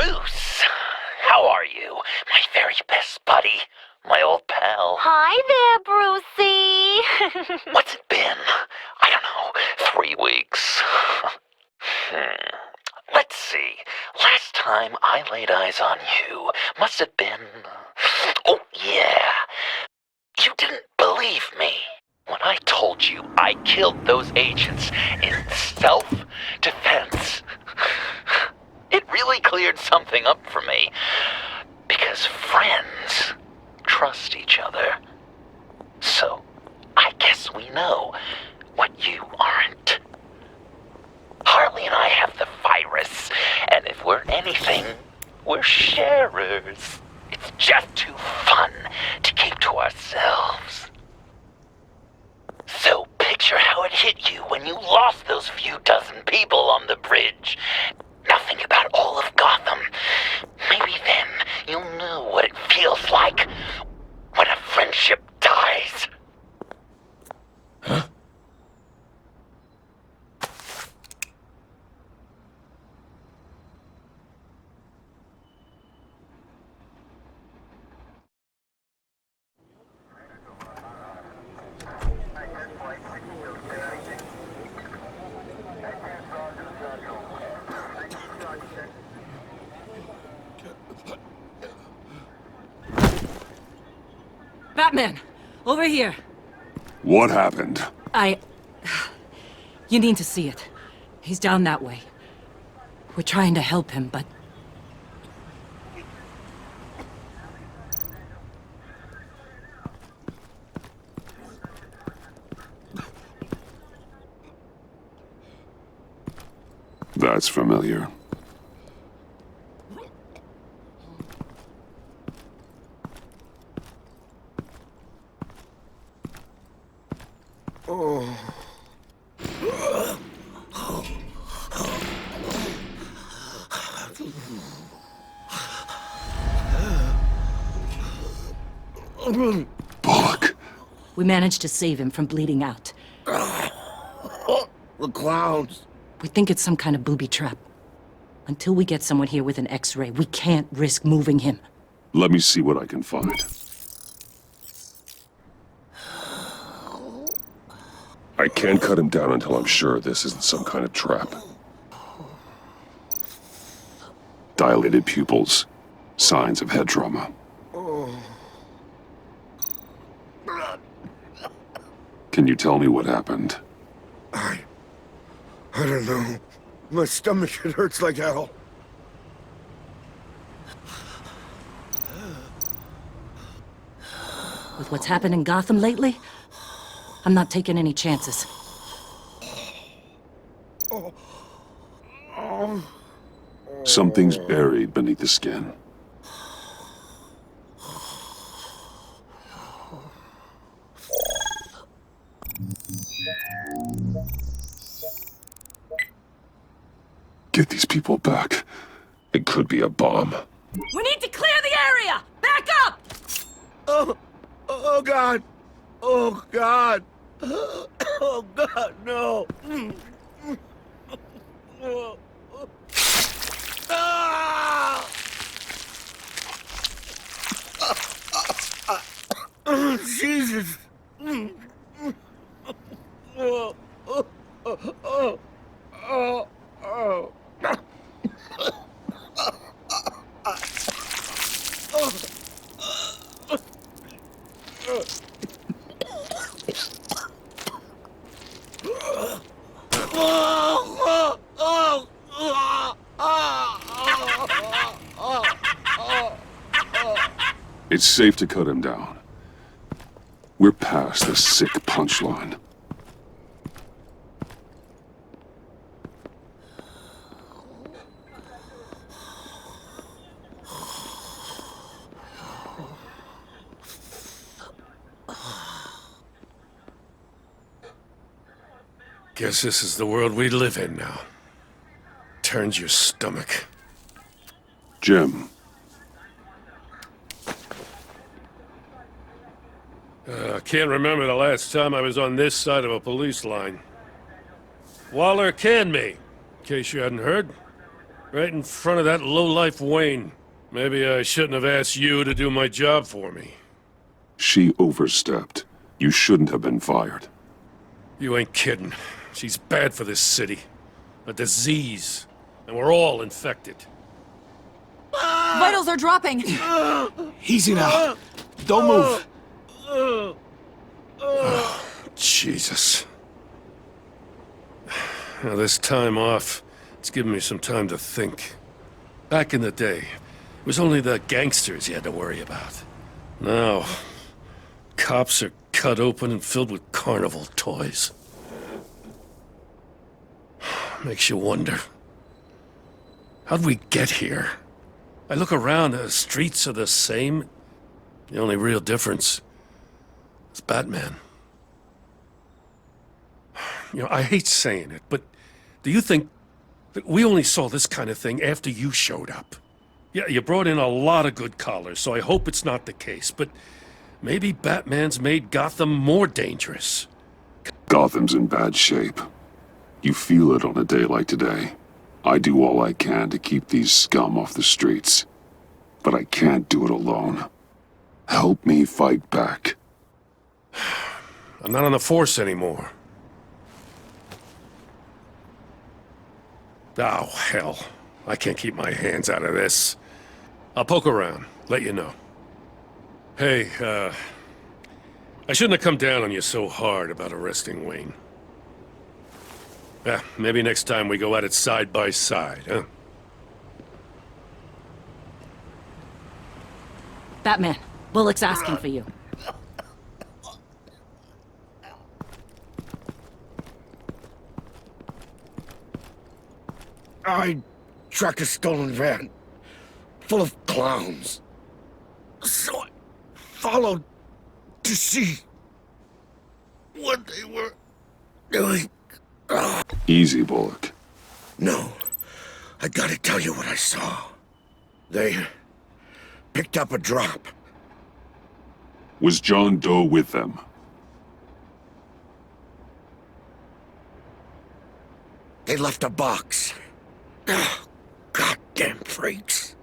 Bruce! How are you? My very best buddy. My old pal. Hi there, Brucey. What's it been? I don't know, 3 weeks. Let's see. Last time I laid eyes on you must have been... Oh, yeah. You didn't believe me when I told you I killed those agents in self-defense. It really cleared something up for me. Because friends trust each other. So, I guess we know what you aren't. Harley and I have the virus, and if we're anything, we're sharers. It's just too fun to keep to ourselves. So picture how it hit you when you lost those few dozen people on the bridge. Now think about all of Gotham. Maybe then you'll know what it feels like when a friendship dies. Huh? Batman! Over here! What happened? You need to see it. He's down that way. We're trying to help him, but... That's familiar. Bullock. We managed to save him from bleeding out. The clowns. We think it's some kind of booby trap. Until we get someone here with an X-ray, we can't risk moving him. Let me see what I can find. I can't cut him down until I'm sure this isn't some kind of trap. Dilated pupils. Signs of head trauma. Can you tell me what happened? I don't know. My stomach, it hurts like hell. With what's happened in Gotham lately, I'm not taking any chances. Something's buried beneath the skin. Get these people back. It could be a bomb. We need to clear the area! Back up! Oh God. Oh God. Oh God, no. Ah! Oh, Jesus. Oh, oh, oh, oh, oh, oh. It's safe to cut him down. We're past the sick punchline. Guess this is the world we live in now. Turns your stomach. Jim. I can't remember the last time I was on this side of a police line. Waller canned me, in case you hadn't heard. Right in front of that lowlife Wayne. Maybe I shouldn't have asked you to do my job for me. She overstepped. You shouldn't have been fired. You ain't kidding. She's bad for this city. A disease. And we're all infected. Vitals are dropping! Easy now. Don't move. Oh, Jesus. Now, this time off, it's given me some time to think. Back in the day, it was only the gangsters you had to worry about. Now, cops are cut open and filled with carnival toys. Makes you wonder. How'd we get here? I look around, the streets are the same. The only real difference is Batman. You know, I hate saying it, but do you think that we only saw this kind of thing after you showed up? Yeah, you brought in a lot of good collars, so I hope it's not the case, but maybe Batman's made Gotham more dangerous. Gotham's in bad shape. You feel it on a day like today. I do all I can to keep these scum off the streets. But I can't do it alone. Help me fight back. I'm not on the force anymore. Oh, hell. I can't keep my hands out of this. I'll poke around, let you know. Hey, I shouldn't have come down on you so hard about arresting Wayne. Yeah, maybe next time we go at it side by side, huh? Batman, Bullock's asking for you. I tracked a stolen van full of clowns. So I followed to see what they were doing. Easy, Bullock. No, I gotta tell you what I saw. They picked up a drop. Was John Doe with them? They left a box. Oh, goddamn freaks.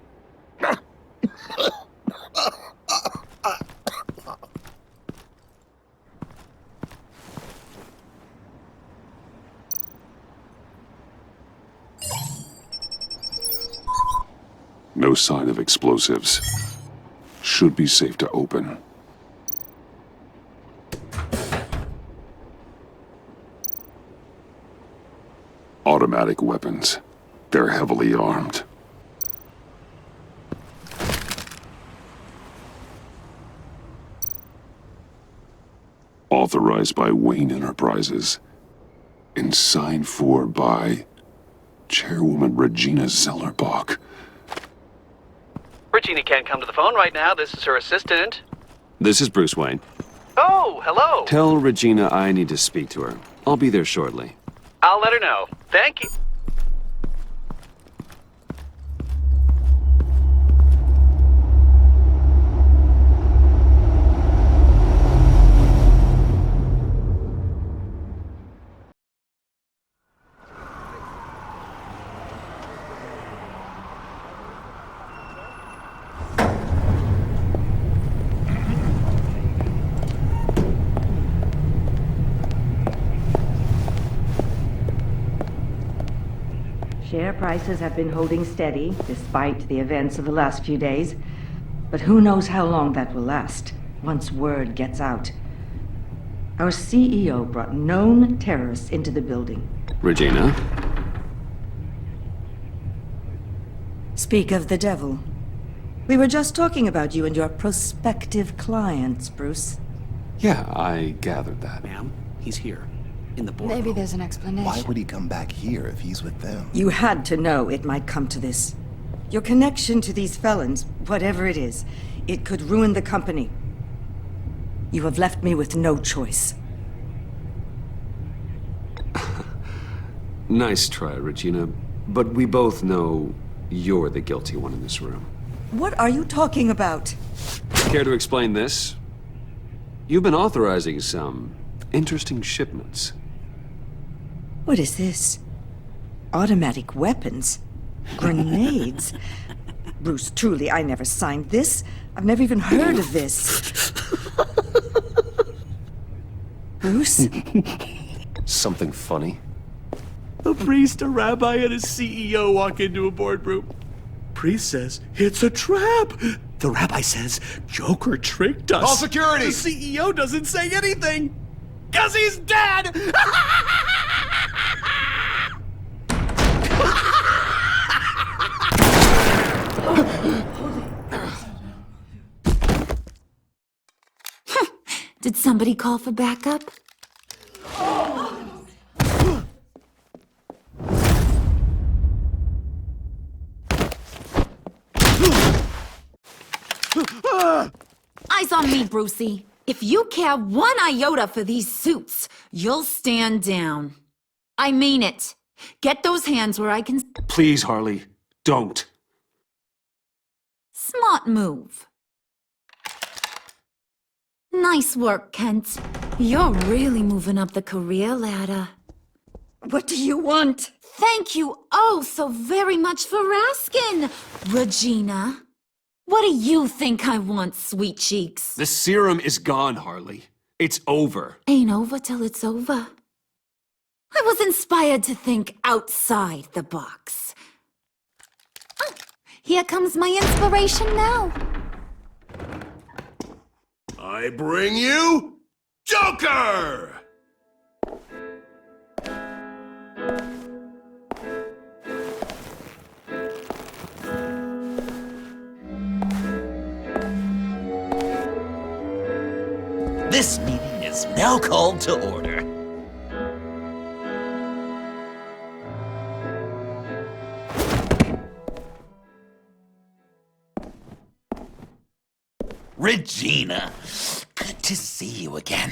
No sign of explosives. Should be safe to open. Automatic weapons. They're heavily armed. Authorized by Wayne Enterprises. And signed for by Chairwoman Regina Zellerbach. Regina can't come to the phone right now. This is her assistant. This is Bruce Wayne. Oh, hello. Tell Regina I need to speak to her. I'll be there shortly. I'll let her know. Thank you. Share prices have been holding steady despite the events of the last few days. But who knows how long that will last once word gets out. Our CEO brought known terrorists into the building. Regina? Speak of the devil. We were just talking about you and your prospective clients, Bruce. Yeah, I gathered that. Ma'am, he's here. In the boardroom. Maybe there's an explanation. Why would he come back here if he's with them? You had to know it might come to this. Your connection to these felons, whatever it is, it could ruin the company. You have left me with no choice. Nice try, Regina. But we both know you're the guilty one in this room. What are you talking about? Care to explain this? You've been authorizing some interesting shipments. What is this? Automatic weapons? Grenades? Bruce, truly, I never signed this. I've never even heard of this. Bruce? Something funny? A priest, a rabbi, and a CEO walk into a boardroom. Priest says, it's a trap. The rabbi says, Joker tricked us. Call security! The CEO doesn't say anything, 'cause he's dead! Did somebody call for backup? Eyes on me, Brucey. If you care one iota for these suits, you'll stand down. I mean it. Get those hands where I can... Please, Harley, don't. Smart move. Nice work, Kent. You're really moving up the career ladder. What do you want? Thank you oh so very much for asking, Regina. What do you think I want, sweet cheeks? The serum is gone, Harley. It's over. Ain't over till it's over. I was inspired to think outside the box. Oh, here comes my inspiration now. I bring you Joker! This meeting is now called to order. Regina, good to see you again.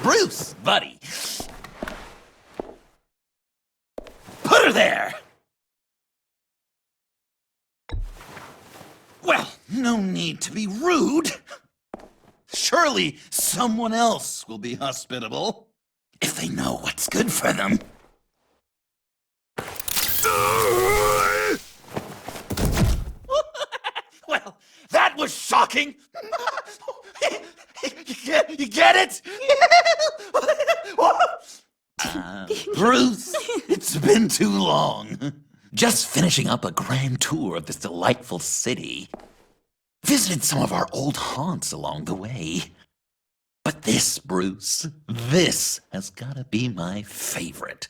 Bruce, buddy. Put her there! Well, no need to be rude. Surely someone else will be hospitable, if they know what's good for them. Well, that was shocking. You get it? Bruce, it's been too long. Just finishing up a grand tour of this delightful city. Visited some of our old haunts along the way. But this, Bruce, this has gotta be my favorite.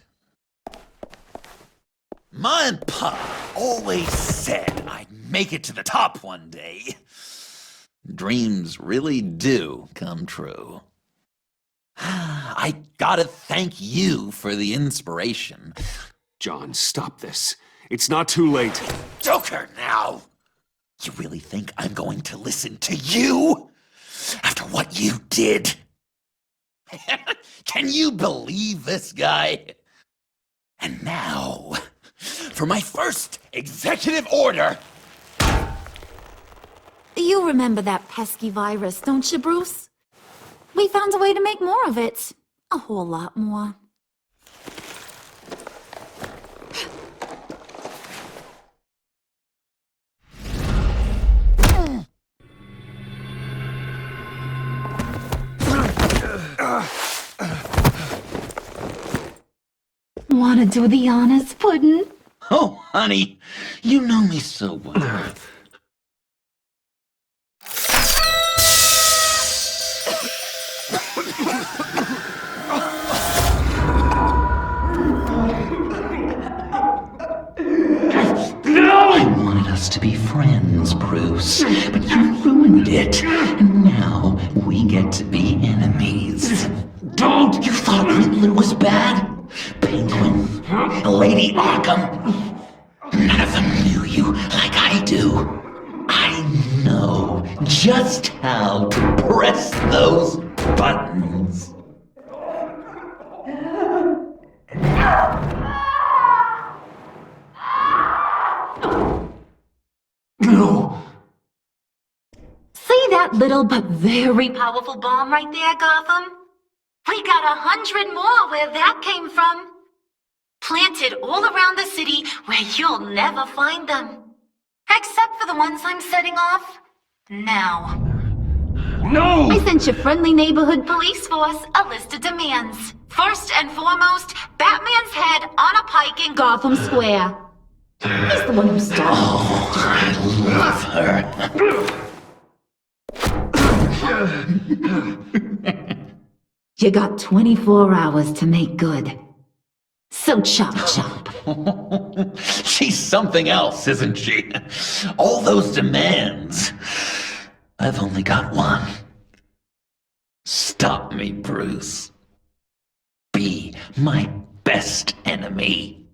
Ma and Pa always said I'd make it to the top one day. Dreams really do come true. I gotta thank you for the inspiration. John, stop this. It's not too late. Joker now! You really think I'm going to listen to you? After what you did? Can you believe this guy? And now, for my first executive order. You remember that pesky virus, don't you, Bruce? We found a way to make more of it. A whole lot more. Wanna do the honors, Puddin'? Oh, honey, you know me so well. I wanted us to be friends, Bruce, but you ruined it. And now we get to be enemies. Don't! You thought Riddler was bad? Penguin, Lady Arkham. None of them knew you like I do. I know just how to press those buttons. No! See that little but very powerful bomb right there, Gotham? We got 100 more where that came from. Planted planted all around the city where you'll never find them. Except for the ones I'm setting off now. No! I sent your friendly neighborhood police force a list of demands. First and foremost, Batman's head on a pike in Gotham Square. He's the one who started. Oh, I love her. You got 24 hours to make good. So chop chop. She's something else, isn't she? All those demands. I've only got one. Stop me, Bruce. Be my best enemy.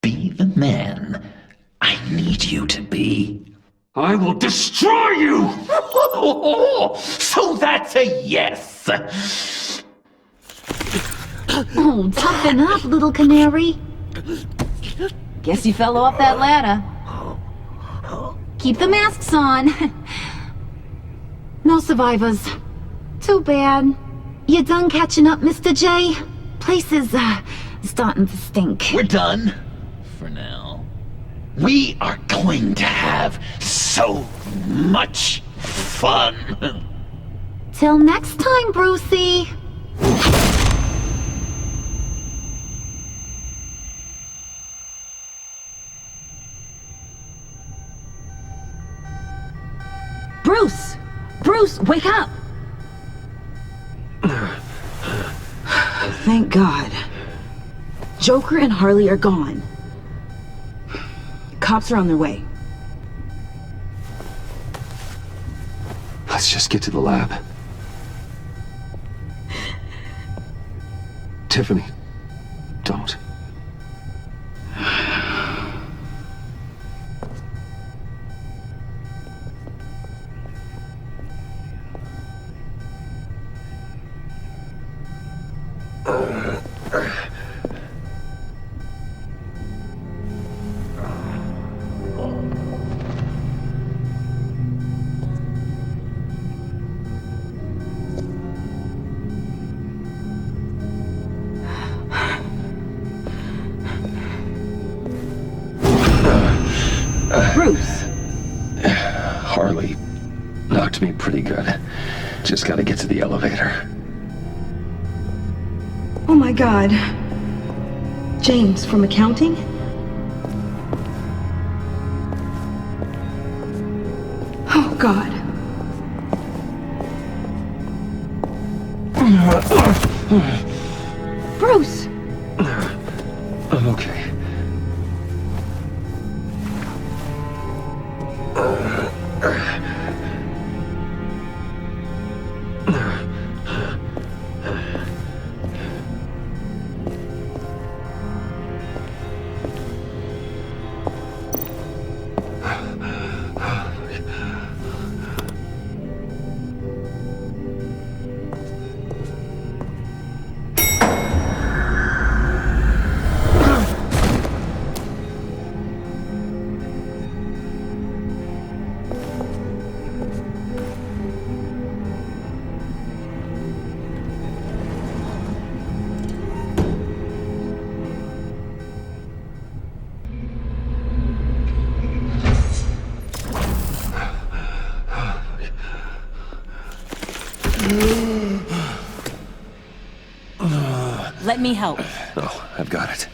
Be the man I need you to be. I will destroy you! So that's a yes! Oh, toughen up, little canary. Guess you fell off that ladder. Keep the masks on. No survivors. Too bad. You done catching up, Mr. J? Place is, starting to stink. We're done. For now. We are going to have so much fun. Till next time, Brucey. Bruce! Bruce, wake up! Thank God. Joker and Harley are gone. Cops are on their way. Let's just get to the lab. Tiffany, don't. Bruce! Harley knocked me pretty good. Just gotta get to the elevator. Oh my God. James from accounting? Oh God. Bruce! I'm okay. Let me help. Oh, I've got it.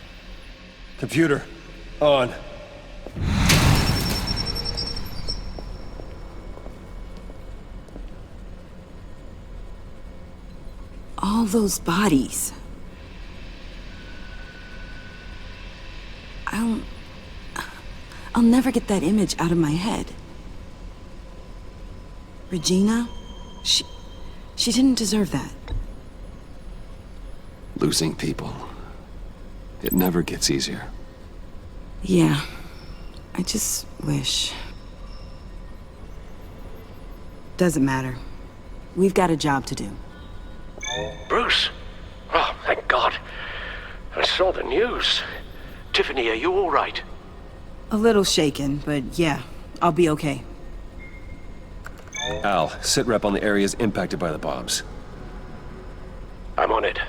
Computer, on. All those bodies. I'll never get that image out of my head. Regina? She didn't deserve that. Losing people. It never gets easier. Yeah. I just wish. Doesn't matter. We've got a job to do. Bruce? Oh, thank God. I saw the news. Tiffany, are you all right? A little shaken, but yeah, I'll be okay. Al, sit rep on the areas impacted by the bombs. I'm on it.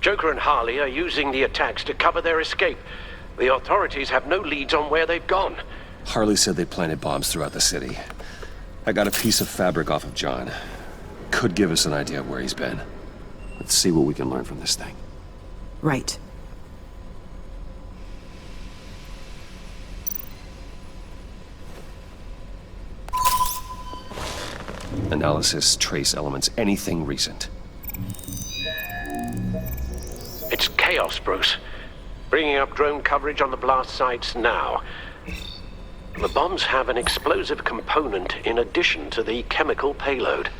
Joker and Harley are using the attacks to cover their escape. The authorities have no leads on where they've gone. Harley said they planted bombs throughout the city. I got a piece of fabric off of John. Could give us an idea of where he's been. Let's see what we can learn from this thing. Right. Analysis, trace elements, anything recent. It's chaos, Bruce. Bringing up drone coverage on the blast sites now. The bombs have an explosive component in addition to the chemical payload.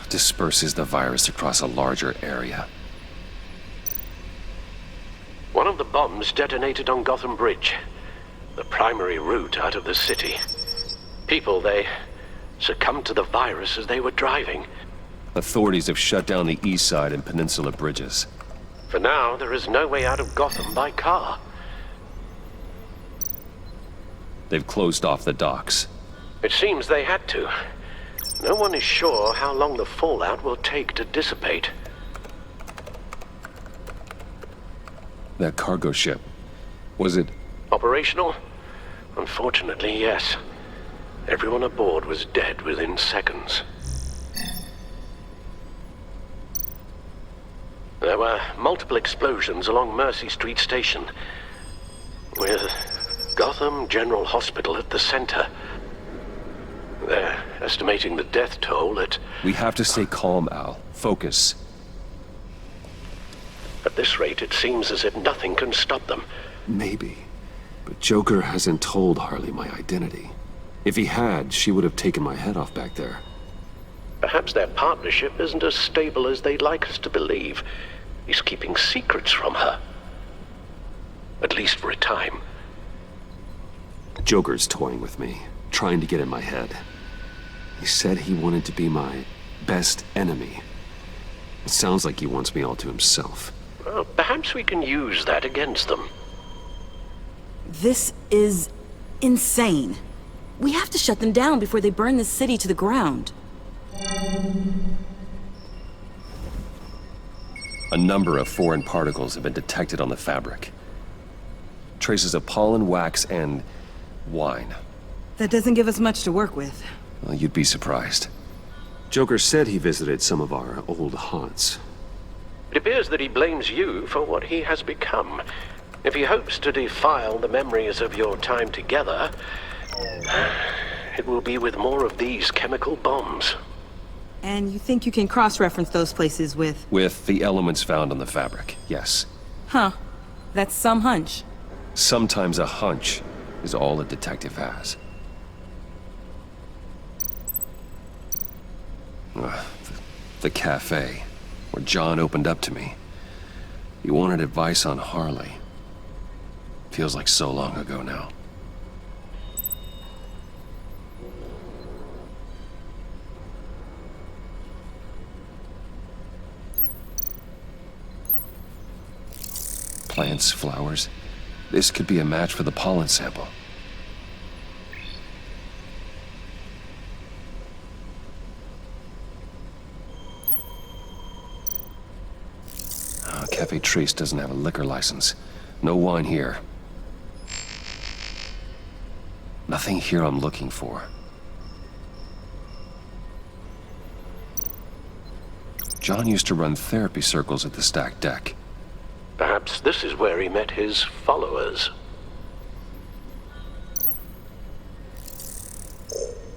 Disperses the virus across a larger area. One of the bombs detonated on Gotham Bridge, the primary route out of the city. People, they succumbed to the virus as they were driving. Authorities have shut down the east side and peninsula bridges. For now, there is no way out of Gotham by car. They've closed off the docks. It seems they had to. No one is sure how long the fallout will take to dissipate. That cargo ship, was it... Operational? Unfortunately, yes. Everyone aboard was dead within seconds. There were multiple explosions along Mercy Street Station, with Gotham General Hospital at the center. They're estimating the death toll at... We have to stay calm, Al. Focus. At this rate, it seems as if nothing can stop them. Maybe. But Joker hasn't told Harley my identity. If he had, she would have taken my head off back there. Perhaps their partnership isn't as stable as they'd like us to believe. He's keeping secrets from her. At least for a time. Joker's toying with me, trying to get in my head. He said he wanted to be my best enemy. It sounds like he wants me all to himself. Well, perhaps we can use that against them. This is insane. We have to shut them down before they burn this city to the ground. A number of foreign particles have been detected on the fabric. Traces of pollen, wax, and wine. That doesn't give us much to work with. Well, you'd be surprised. Joker said he visited some of our old haunts. It appears that he blames you for what he has become. If he hopes to defile the memories of your time together, it will be with more of these chemical bombs. And you think you can cross-reference those places with... With the elements found on the fabric, yes. Huh. That's some hunch. Sometimes a hunch is all a detective has. The cafe, where John opened up to me. He wanted advice on Harley. Feels like so long ago now. Plants, flowers. This could be a match for the pollen sample. Cafe Trace doesn't have a liquor license. No wine here. Nothing here I'm looking for. John used to run therapy circles at the stacked deck. Perhaps this is where he met his followers.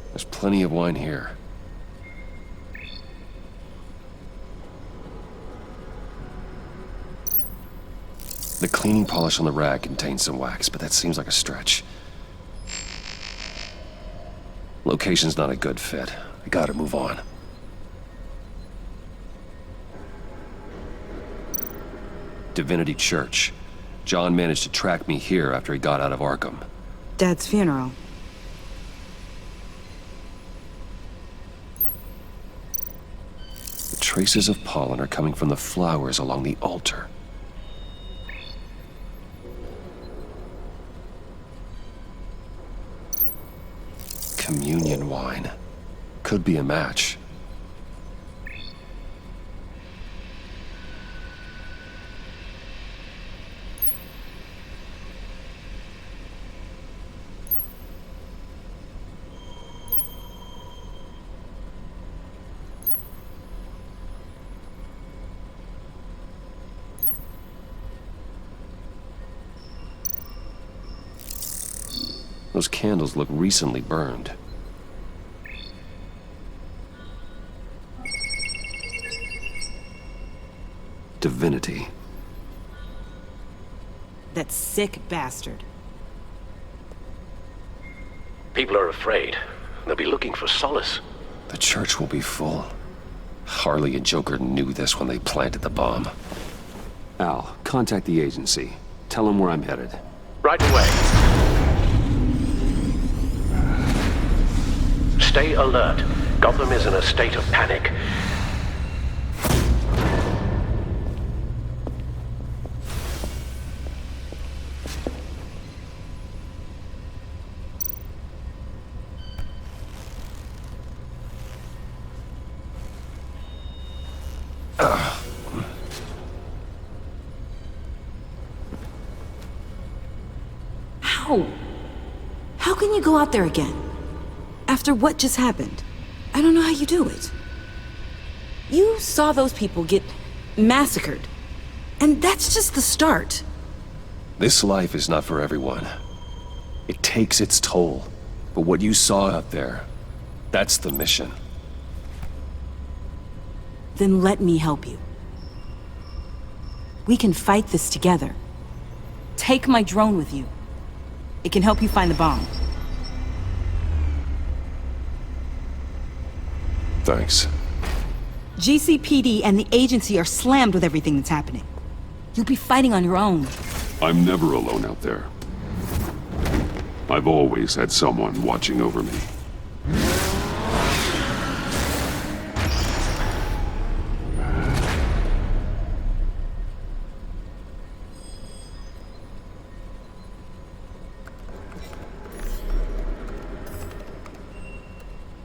There's plenty of wine here. The cleaning polish on the rag contains some wax, but that seems like a stretch. Location's not a good fit. I gotta move on. Divinity Church. John managed to track me here after he got out of Arkham. Dad's funeral. The traces of pollen are coming from the flowers along the altar. Communion wine. Could be a match. Those candles look recently burned. Divinity. That sick bastard. People are afraid. They'll be looking for solace. The church will be full. Harley and Joker knew this when they planted the bomb. Al, contact the agency. Tell them where I'm headed. Right away. Stay alert. Gotham is in a state of panic. How can you go out there again? After what just happened? I don't know how you do it. You saw those people get massacred. And that's just the start. This life is not for everyone. It takes its toll. But what you saw out there, that's the mission. Then let me help you. We can fight this together. Take my drone with you. It can help you find the bomb. Thanks. GCPD and the agency are slammed with everything that's happening. You'll be fighting on your own. I'm never alone out there. I've always had someone watching over me.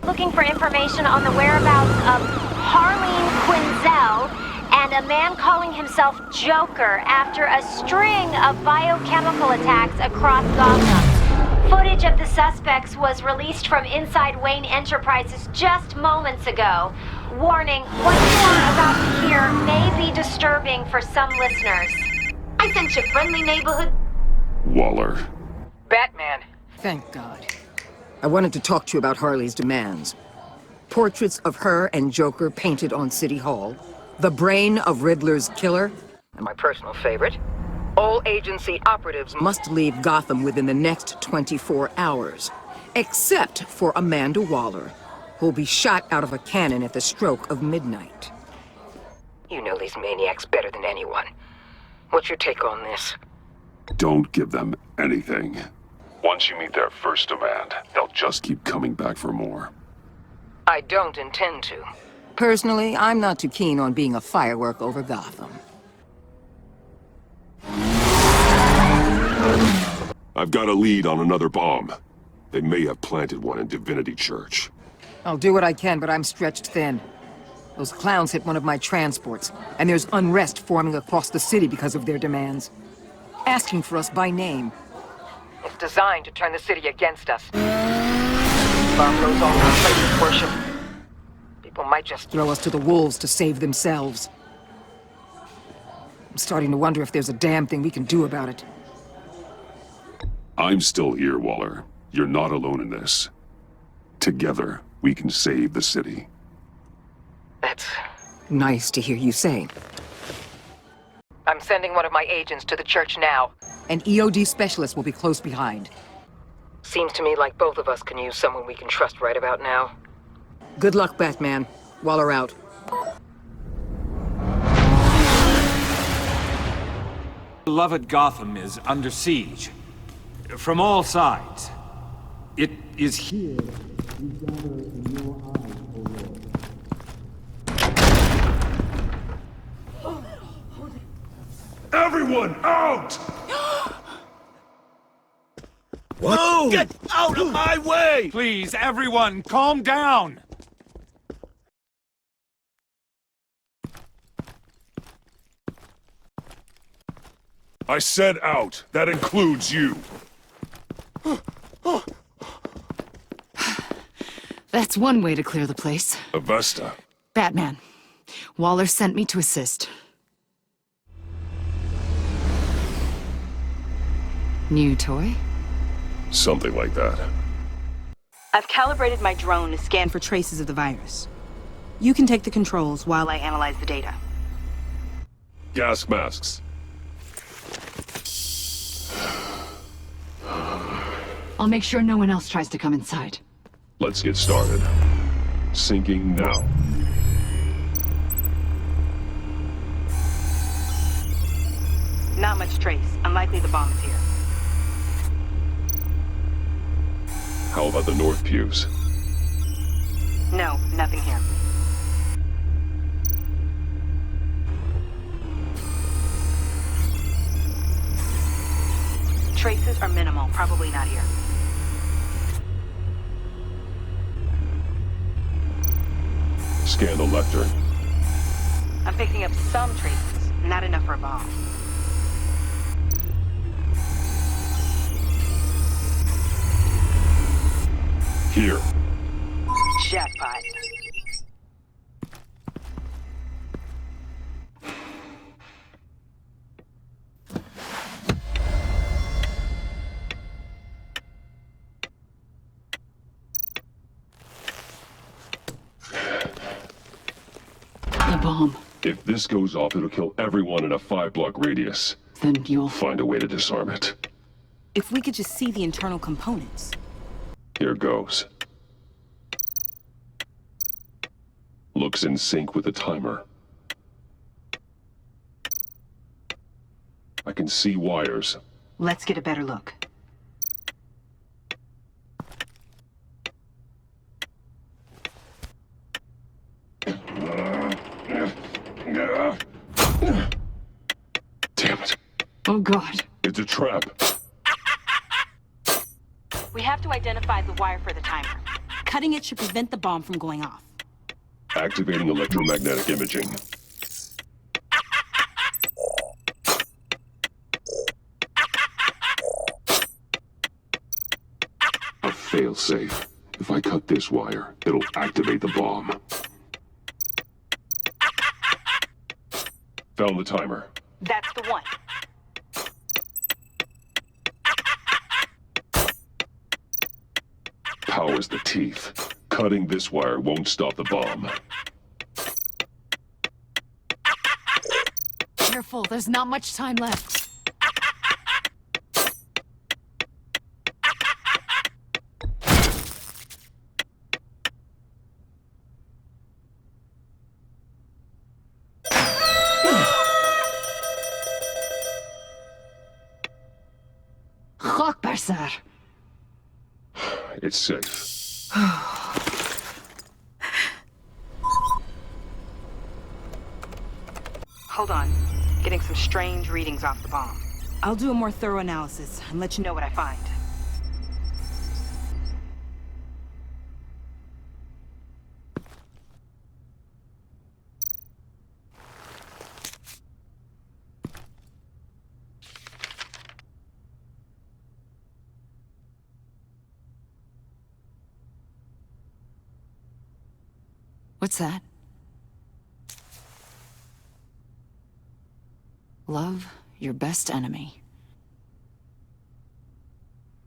Looking for information on the whereabouts of Harleen Quinzel and a man calling himself Joker after a string of biochemical attacks across Gotham. Footage of the suspects was released from inside Wayne Enterprises just moments ago. Warning, what you are about to hear may be disturbing for some listeners. I sent you friendly neighborhood... Waller. Batman. Thank God. I wanted to talk to you about Harley's demands. Portraits of her and Joker painted on City Hall. The brain of Riddler's killer. And my personal favorite. All agency operatives must leave Gotham within the next 24 hours. Except for Amanda Waller, who'll be shot out of a cannon at the stroke of midnight. You know these maniacs better than anyone. What's your take on this? Don't give them anything. Once you meet their first demand, they'll just keep coming back for more. I don't intend to. Personally, I'm not too keen on being a firework over Gotham. I've got a lead on another bomb. They may have planted one in Divinity Church. I'll do what I can, but I'm stretched thin. Those clowns hit one of my transports, and there's unrest forming across the city because of their demands. Asking for us by name. It's designed to turn the city against us. Bomb goes all over places worship. People might just throw us to the wolves to save themselves. I'm starting to wonder if there's a damn thing we can do about it. I'm still here, Waller. You're not alone in this. Together, we can save the city. That's nice to hear you say. I'm sending one of my agents to the church now. An EOD specialist will be close behind. Seems to me like both of us can use someone we can trust right about now. Good luck, Batman. Waller out. Beloved Gotham is under siege. From all sides. It is here we gather in your eyes, O Lord. Everyone out! What? No! Get out of my way! Please, everyone, calm down! I said out. That includes you. That's one way to clear the place. Avesta. Batman. Waller sent me to assist. New toy? Something like that. I've calibrated my drone to scan for traces of the virus. You can take the controls while I analyze the data. Gas masks. I'll make sure no one else tries to come inside. Let's get started. Syncing now. Not much trace. Unlikely the bomb is here. How about the north pews? No, nothing here. Traces are minimal. Probably not here. Scan the lectern. I'm picking up some traces. Not enough for a bomb. Here. Jackpot. The bomb. If this goes off, it'll kill everyone in a 5-block radius. Then you'll find a way to disarm it. If we could just see the internal components. Here goes. Looks in sync with the timer. I can see wires. Let's get a better look. Damn it. Oh God. It's a trap. We have to identify the wire for the timer. Cutting it should prevent the bomb from going off. Activating electromagnetic imaging. A failsafe. If I cut this wire, it'll activate the bomb. Found the timer. That's the one. Power's the teeth. Cutting this wire won't stop the bomb. Careful, there's not much time left. Sir. It's safe. Hold on. Getting some strange readings off the bomb. I'll do a more thorough analysis and let you know what I find. What's that? Love your best enemy.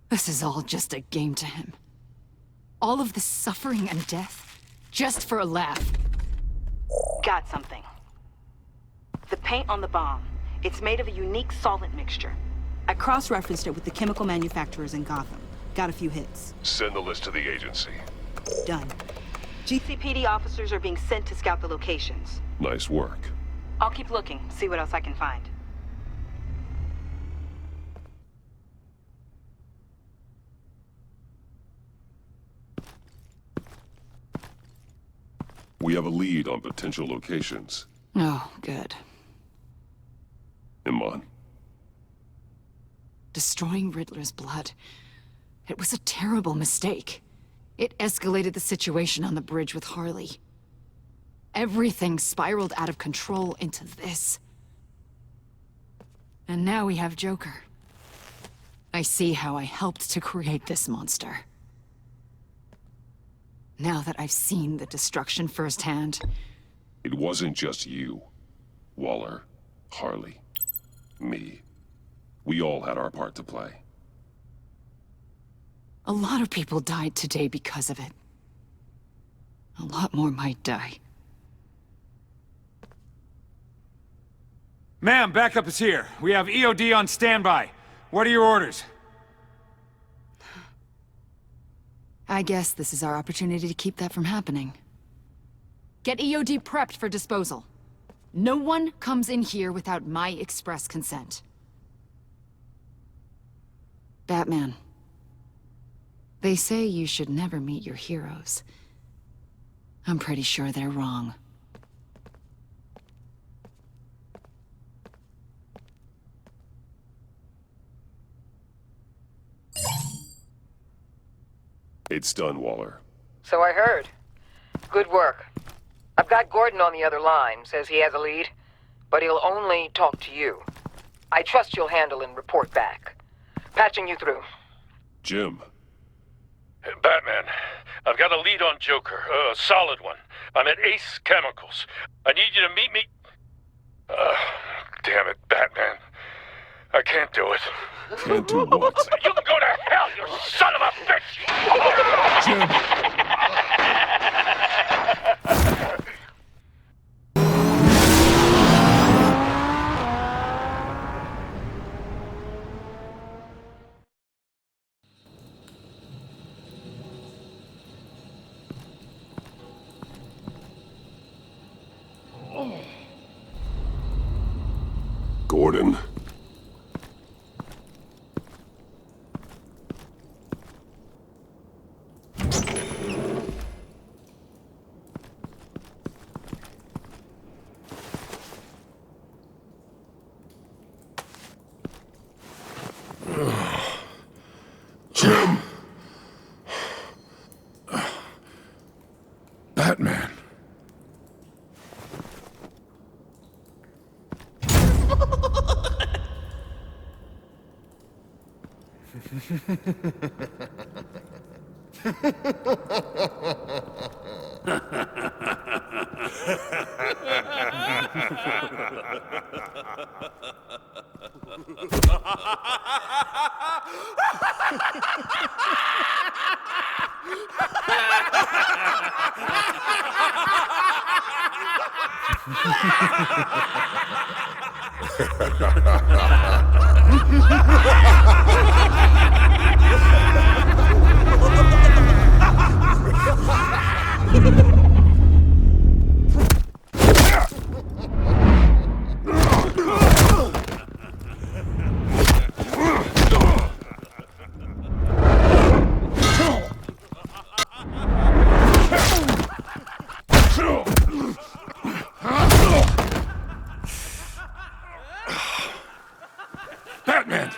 This is all just a game to him. All of this suffering and death, just for a laugh. Got something. The paint on the bomb. It's made of a unique solvent mixture. I cross-referenced it with the chemical manufacturers in Gotham. Got a few hits. Send the list to the agency. Done. GCPD officers are being sent to scout the locations. Nice work. I'll keep looking, see what else I can find. We have a lead on potential locations. Oh, good. Iman. Destroying Riddler's blood. It was a terrible mistake. It escalated the situation on the bridge with Harley. Everything spiraled out of control into this. And now we have Joker. I see how I helped to create this monster. Now that I've seen the destruction firsthand... It wasn't just you. Waller, Harley, me. We all had our part to play. A lot of people died today because of it. A lot more might die. Ma'am, backup is here. We have EOD on standby. What are your orders? I guess this is our opportunity to keep that from happening. Get EOD prepped for disposal. No one comes in here without my express consent. Batman. They say you should never meet your heroes. I'm pretty sure they're wrong. It's done, Waller. So I heard. Good work. I've got Gordon on the other line, says he has a lead, but he'll only talk to you. I trust you'll handle and report back. Patching you through. Jim. Batman, I've got a lead on Joker, a solid one. I'm at Ace Chemicals. I need you to meet me... damn it, Batman. I can't do it. Can't do what? You can go to hell, you son of a bitch! Jim! Gordon. Jim! Batman. Batman!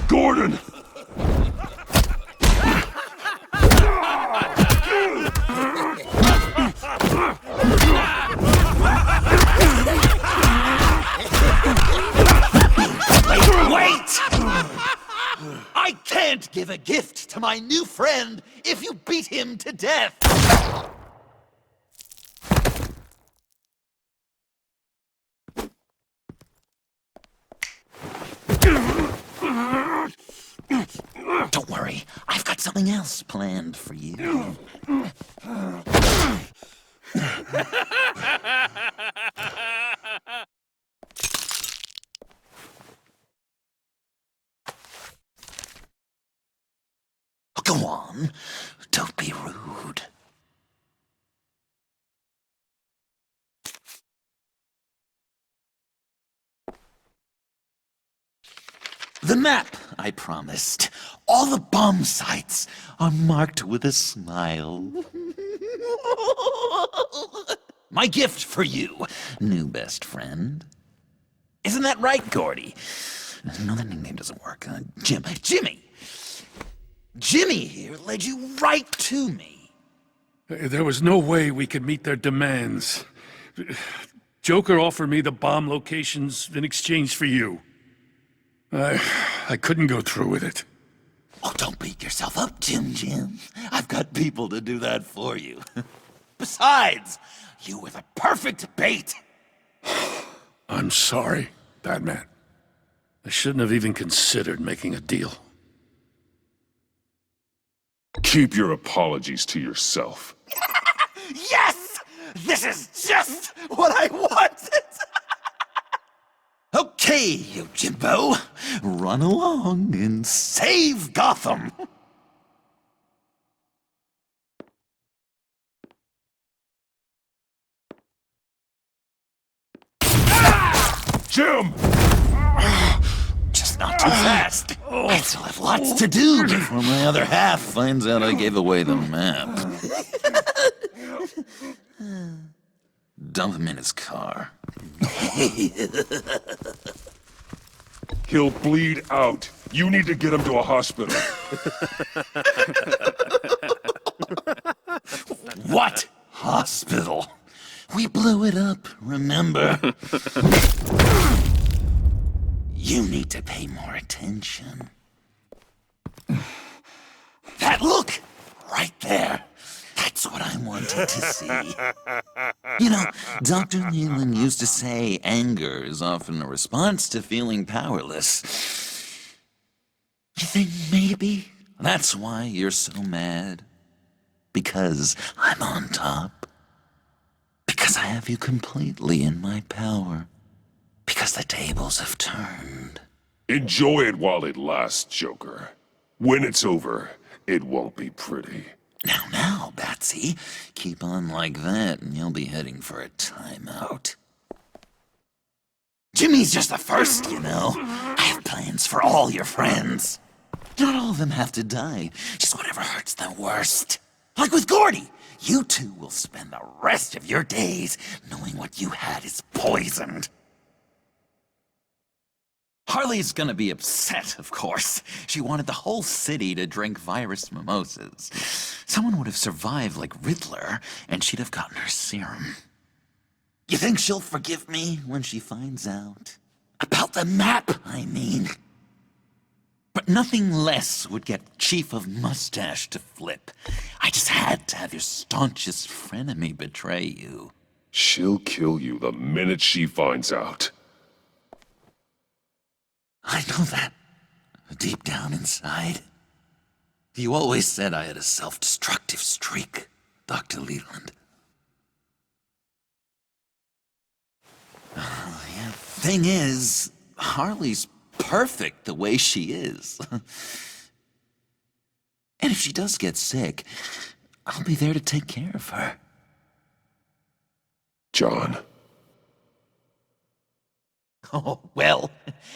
Gordon! Wait! I can't give a gift to my new friend if you beat him to death! Don't worry, I've got something else planned for you. Go on, don't be rude. The map I promised. All the bomb sites are marked with a smile. My gift for you, new best friend. Isn't that right, Gordy? No, that nickname doesn't work. Jimmy here led you right to me. There was no way we could meet their demands. Joker offered me the bomb locations in exchange for you. I couldn't go through with it. Oh, don't beat yourself up, Jim. I've got people to do that for you. Besides, you were the perfect bait. I'm sorry, Batman. I shouldn't have even considered making a deal. Keep your apologies to yourself. Yes! This is just what I wanted! Okay, you Jimbo. Run along and save Gotham! Jim! Just not too fast. I still have lots to do before my other half finds out I gave away the map. Dump him in his car. He'll bleed out. You need to get him to a hospital. What hospital? We blew it up, remember? You need to pay more attention. That look! Right there. That's what I wanted to see. You know, Dr. Leland used to say anger is often a response to feeling powerless. You think maybe that's why you're so mad? Because I'm on top? Because I have you completely in my power? Because the tables have turned? Enjoy it while it lasts, Joker. When it's over, it won't be pretty. Now, Batsy, keep on like that and you'll be heading for a timeout. Jimmy's just the first, you know. I have plans for all your friends. Not all of them have to die, just whatever hurts them worst. Like with Gordy, you two will spend the rest of your days knowing what you had is poisoned. Harley's gonna be upset, of course. She wanted the whole city to drink virus mimosas. Someone would have survived like Riddler, and she'd have gotten her serum. You think she'll forgive me when she finds out? About the map, I mean. But nothing less would get Chief of Mustache to flip. I just had to have your staunchest frenemy betray you. She'll kill you the minute she finds out. I know that. Deep down inside. You always said I had a self-destructive streak, Dr. Leland. Yeah. Thing is, Harley's perfect the way she is. And if she does get sick, I'll be there to take care of her. John. Oh, well,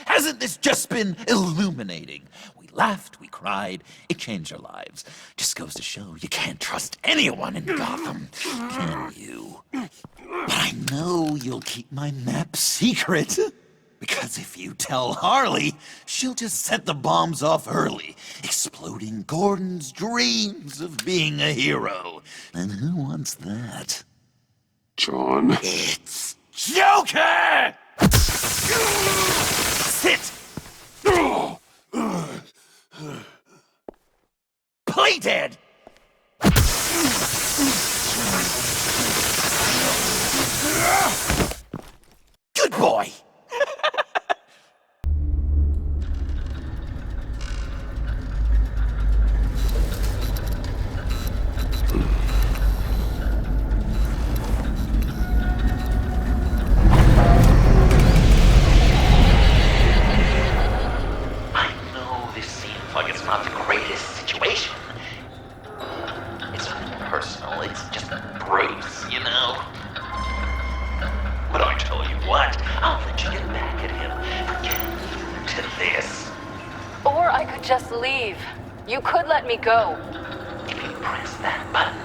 hasn't this just been illuminating? We laughed, we cried, it changed our lives. Just goes to show you can't trust anyone in Gotham, can you? But I know you'll keep my map secret. Because if you tell Harley, she'll just set the bombs off early, exploding Gordon's dreams of being a hero. And who wants that? John. It's Joker! Sit! Play dead! Good boy! Not the greatest situation. It's not personal, it's just Bruce, you know? But I tell you what, I'll let you get back at him for getting to this. Or I could just leave. You could let me go. If you press that button,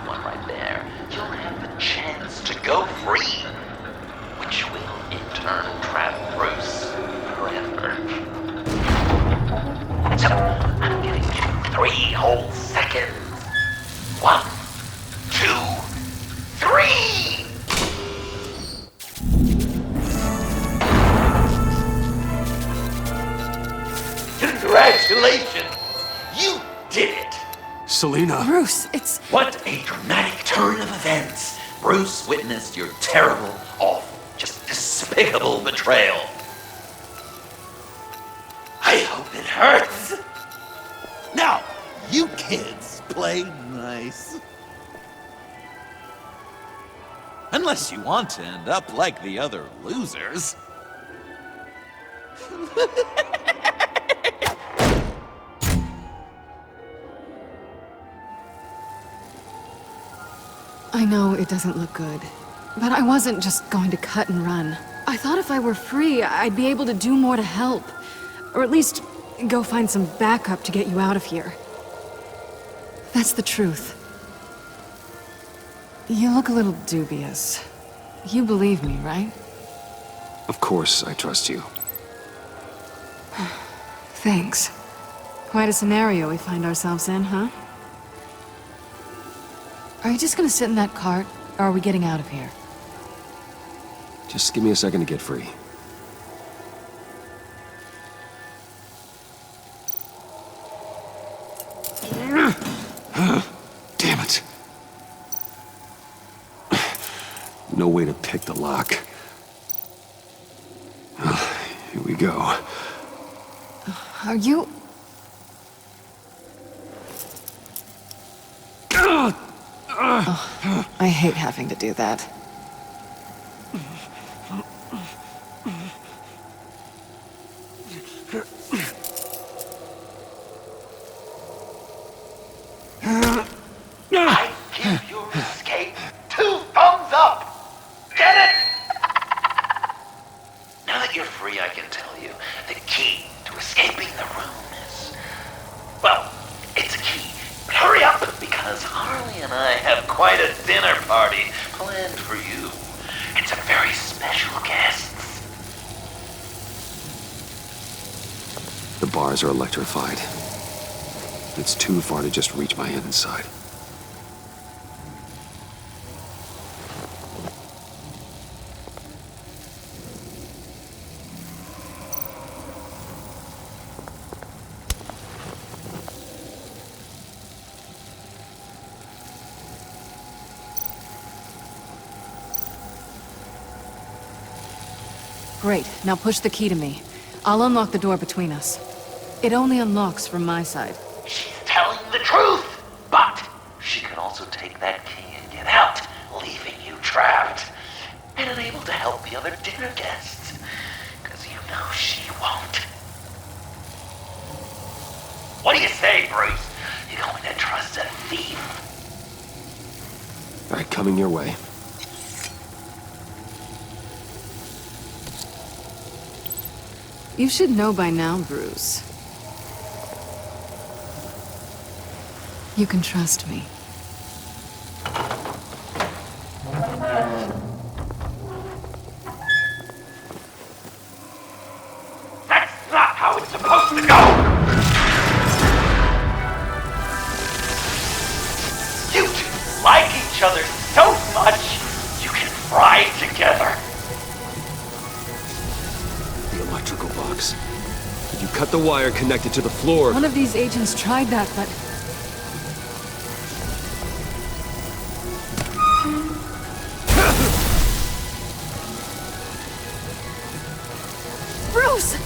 one right there, you'll have the chance to go free. Which will in turn trap Bruce forever. So, I'm giving you 3 whole seconds. 1, You did it! Selena. Bruce, it's... What a dramatic turn of events! Bruce witnessed your terrible, awful, just despicable betrayal. I hope it hurts! Now, you kids play nice. Unless you want to end up like the other losers. I know it doesn't look good, but I wasn't just going to cut and run. I thought if I were free, I'd be able to do more to help. Or at least go find some backup to get you out of here. That's the truth. You look a little dubious. You believe me, right? Of course, I trust you. Thanks. Quite a scenario we find ourselves in, huh? Are you just gonna sit in that cart, or are we getting out of here? Just give me a second to get free. Damn it. No way to pick the lock. Well, here we go. Are you... Oh, I hate having to do that. I give your escape 2 thumbs up! Get it? Now that you're free, I can tell you the key to escaping the room is... Well, it's a key. But hurry up, because Harley and I have quite a dinner party planned for you. And some very special guests. The bars are electrified. It's too far to just reach my hand inside. Great, now push the key to me. I'll unlock the door between us. It only unlocks from my side. She's telling the truth! But she can also take that key and get out, leaving you trapped. And unable to help the other dinner guests. Because you know she won't. What do you say, Bruce? You going to trust a thief? All right, coming your way. You should know by now, Bruce. You can trust me. That's not how it's supposed to go! You two like each other so much, you can fry together. The electrical box. Did you cut the wire connected to the floor? One of these agents tried that, but... Bruce!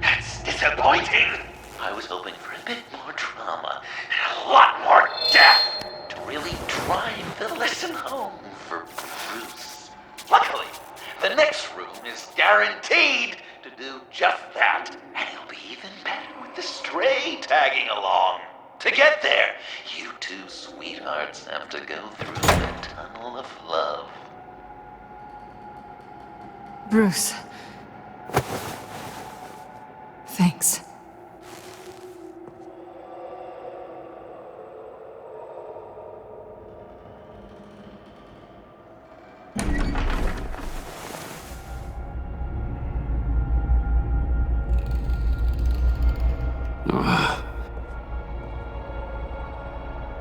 That's disappointing. I was hoping for a bit more drama and a lot more death to really drive the lesson home for Bruce. Luckily, the next room is guaranteed to do just that, and it'll be even better with the stray tagging along. To get there, you two sweethearts have to go through the tunnel of love. Bruce. Thanks.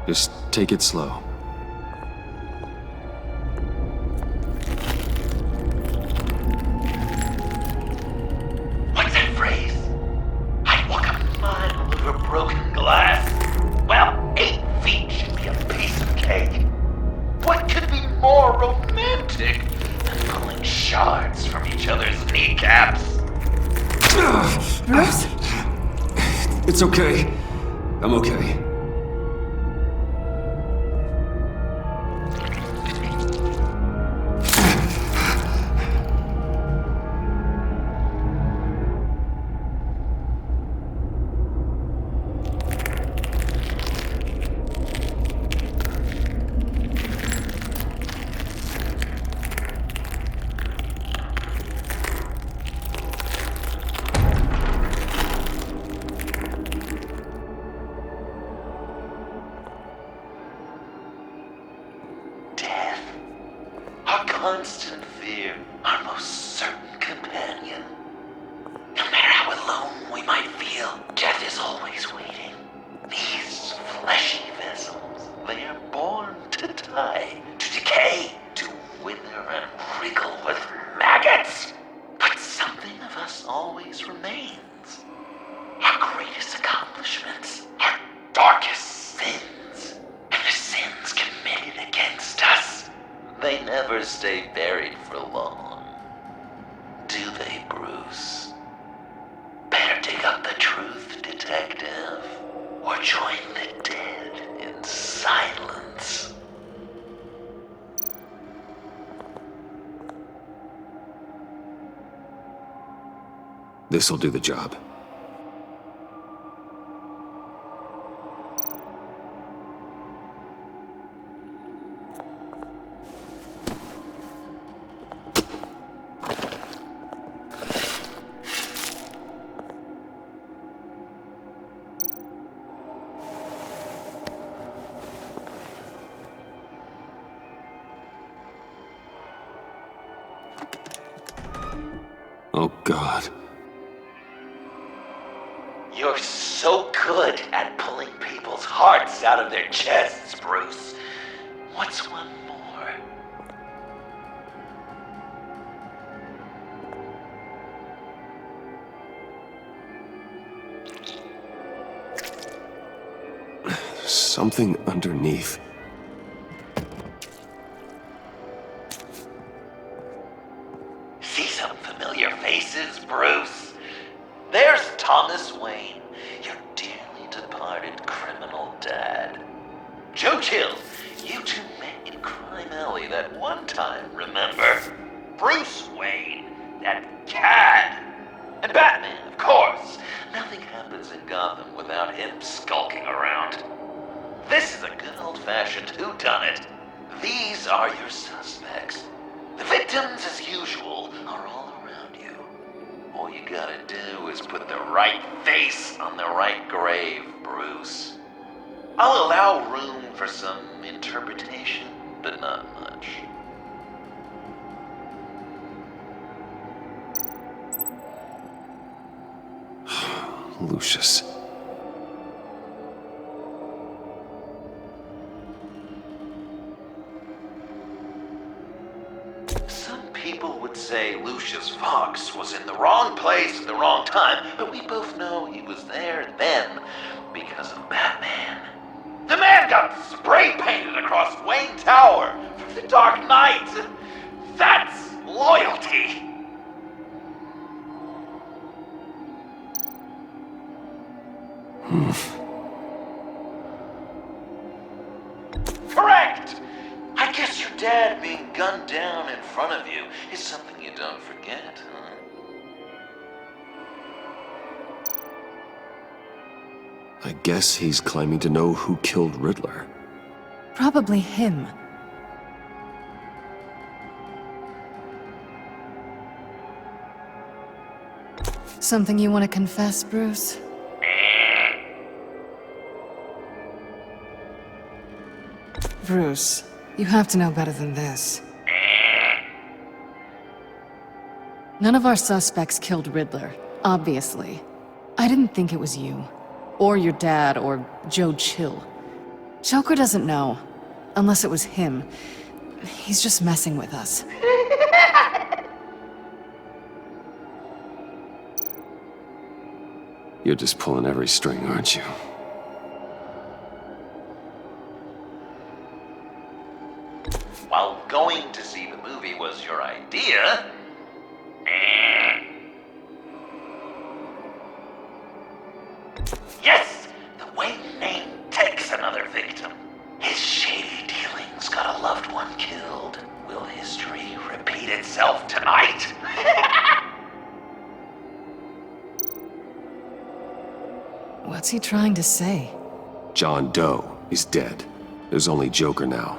Just take it slow. shards from each other's kneecaps. Bruce? It's okay. I'm okay. Our constant fear, our most certain companion. No matter how alone we might feel, death is always waiting. These fleshy vessels, they are born to die, to decay, to wither and wriggle with maggots. But something of us always remains. Our greatest accomplishments, our darkest sins, and the sins committed against us. They never stay buried for long. Do they, Bruce? Better dig up the truth, detective, or join the dead in silence. This'll do the job. Oh, God. You're so good at pulling people's hearts out of their chests, Bruce. What's one more? Something underneath. See some familiar faces, Bruce? There's Thomas Wayne, your dearly departed criminal dad. Joe Chill, you two met in Crime Alley that one time, remember? Bruce Wayne, that cad. And Batman, of course. Nothing happens in Gotham without him skulking around. This is a good old-fashioned whodunit. These are your suspects. The victims, as usual, are all around you. All you gotta do is put the right face on the right grave, Bruce. I'll allow room for some interpretation, but not much. Lucius. Some people would say Lucius Fox was in the wrong place at the wrong time, but we both know he was there then because of Batman. The man got spray painted across Wayne Tower from the Dark Knight. That's loyalty. Correct! I guess your dad being gunned down in front of you is something you don't forget, huh? I guess he's claiming to know who killed Riddler. Probably him. Something you want to confess, Bruce? Bruce, you have to know better than this. None of our suspects killed Riddler, obviously. I didn't think it was you. Or your dad, or Joe Chill. Joker doesn't know. Unless it was him. He's just messing with us. You're just pulling every string, aren't you? While going to see the movie was your idea, yourself tonight. What's he trying to say? John Doe is dead. There's only Joker now.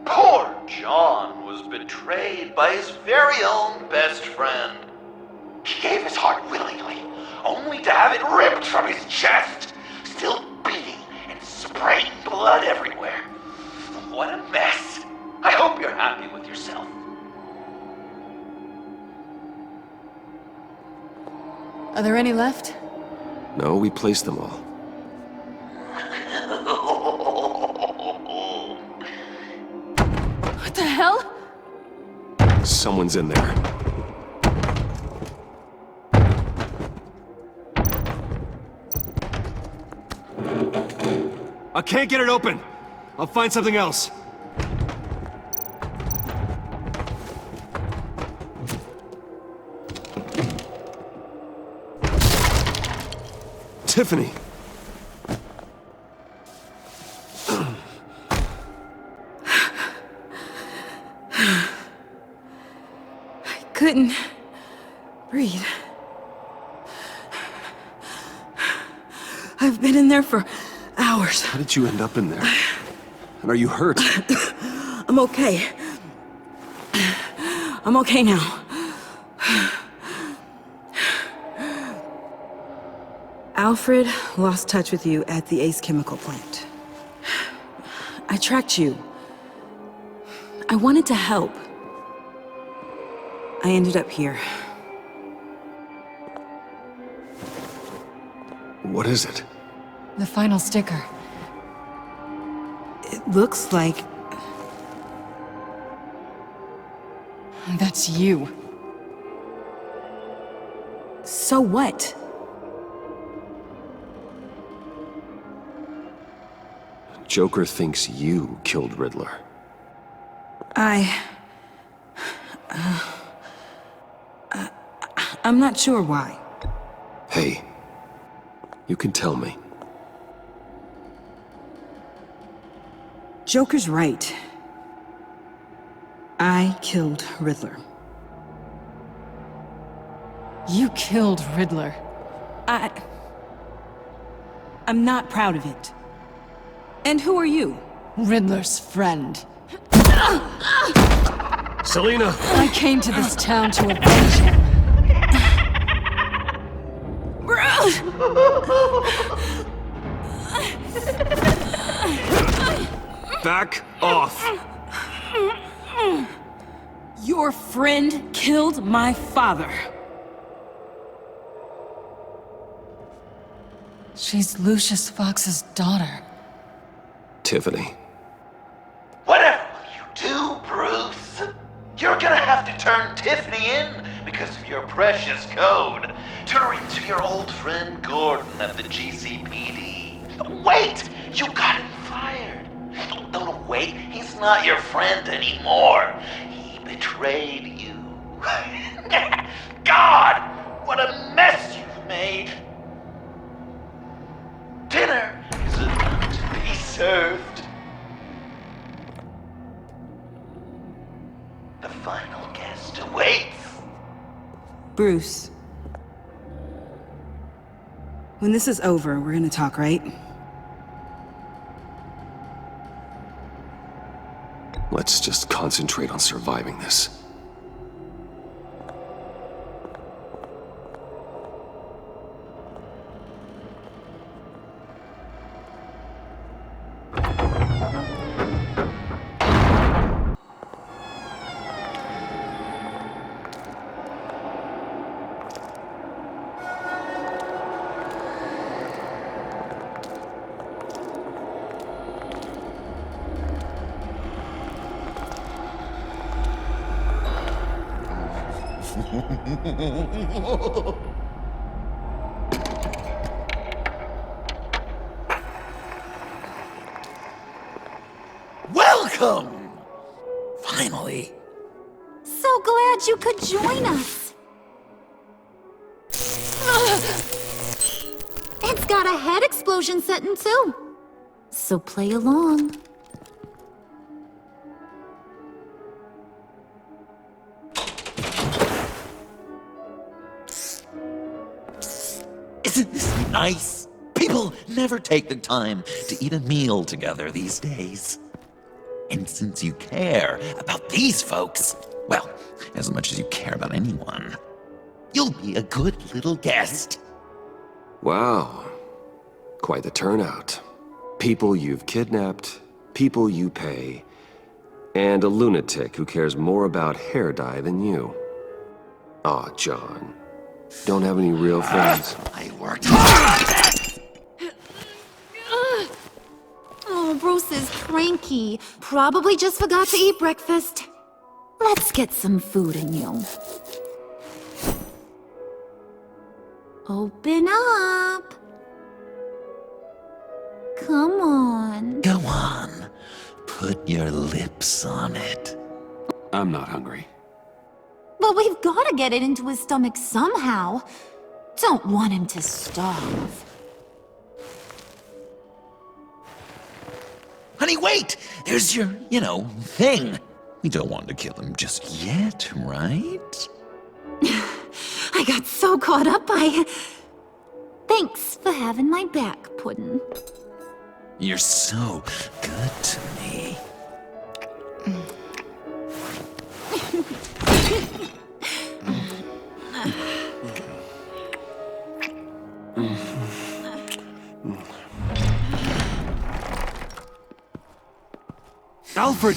Poor John was betrayed by his very own best friend. He gave his heart willingly, only to have it ripped from his chest, still beating and spraying blood everywhere. What a mess. I hope you're happy with yourself. Are there any left? No, we placed them all. What the hell? Someone's in there. I can't get it open. I'll find something else. Tiffany! I couldn't breathe. I've been in there for hours. How did you end up in there? And are you hurt? I'm okay. I'm okay now. Alfred lost touch with you at the Ace Chemical plant. I tracked you. I wanted to help. I ended up here. What is it? The final sticker. It looks like... That's you. So what? Joker thinks you killed Riddler. I'm not sure why. Hey, you can tell me. Joker's right. I killed Riddler. You killed Riddler. I'm not proud of it. And who are you? Riddler's friend. Selina! I came to this town to avenge him. Back off! Your friend killed my father. She's Lucius Fox's daughter. Tiffany. Whatever will you do, Bruce? You're gonna have to turn Tiffany in because of your precious code. Turn her into your old friend Gordon at the GCPD. Wait! You got him fired. No, wait. He's not your friend anymore. He betrayed you. God! What a mess you've made. Dinner is about to be served. The final guest awaits. Bruce. When this is over, we're gonna talk, right? Let's just concentrate on surviving this. Welcome! Finally. So glad you could join us. It's got a head explosion setting too. So play along. nice. People never take the time to eat a meal together these days. And since you care about these folks, well, as much as you care about anyone, you'll be a good little guest. Wow. Quite the turnout. People you've kidnapped, people you pay, and a lunatic who cares more about hair dye than you. Aw, John. Don't have any real friends? I worked hard on that! Oh, Bruce is cranky. Probably just forgot to eat breakfast. Let's get some food in you. Open up. Come on. Go on. Put your lips on it. I'm not hungry. But we've got to get it into his stomach somehow. Don't want him to starve. Honey, wait! There's your, thing. We don't want to kill him just yet, right? I got so caught up by... Thanks for having my back, Puddin'. You're so good to me. Alfred!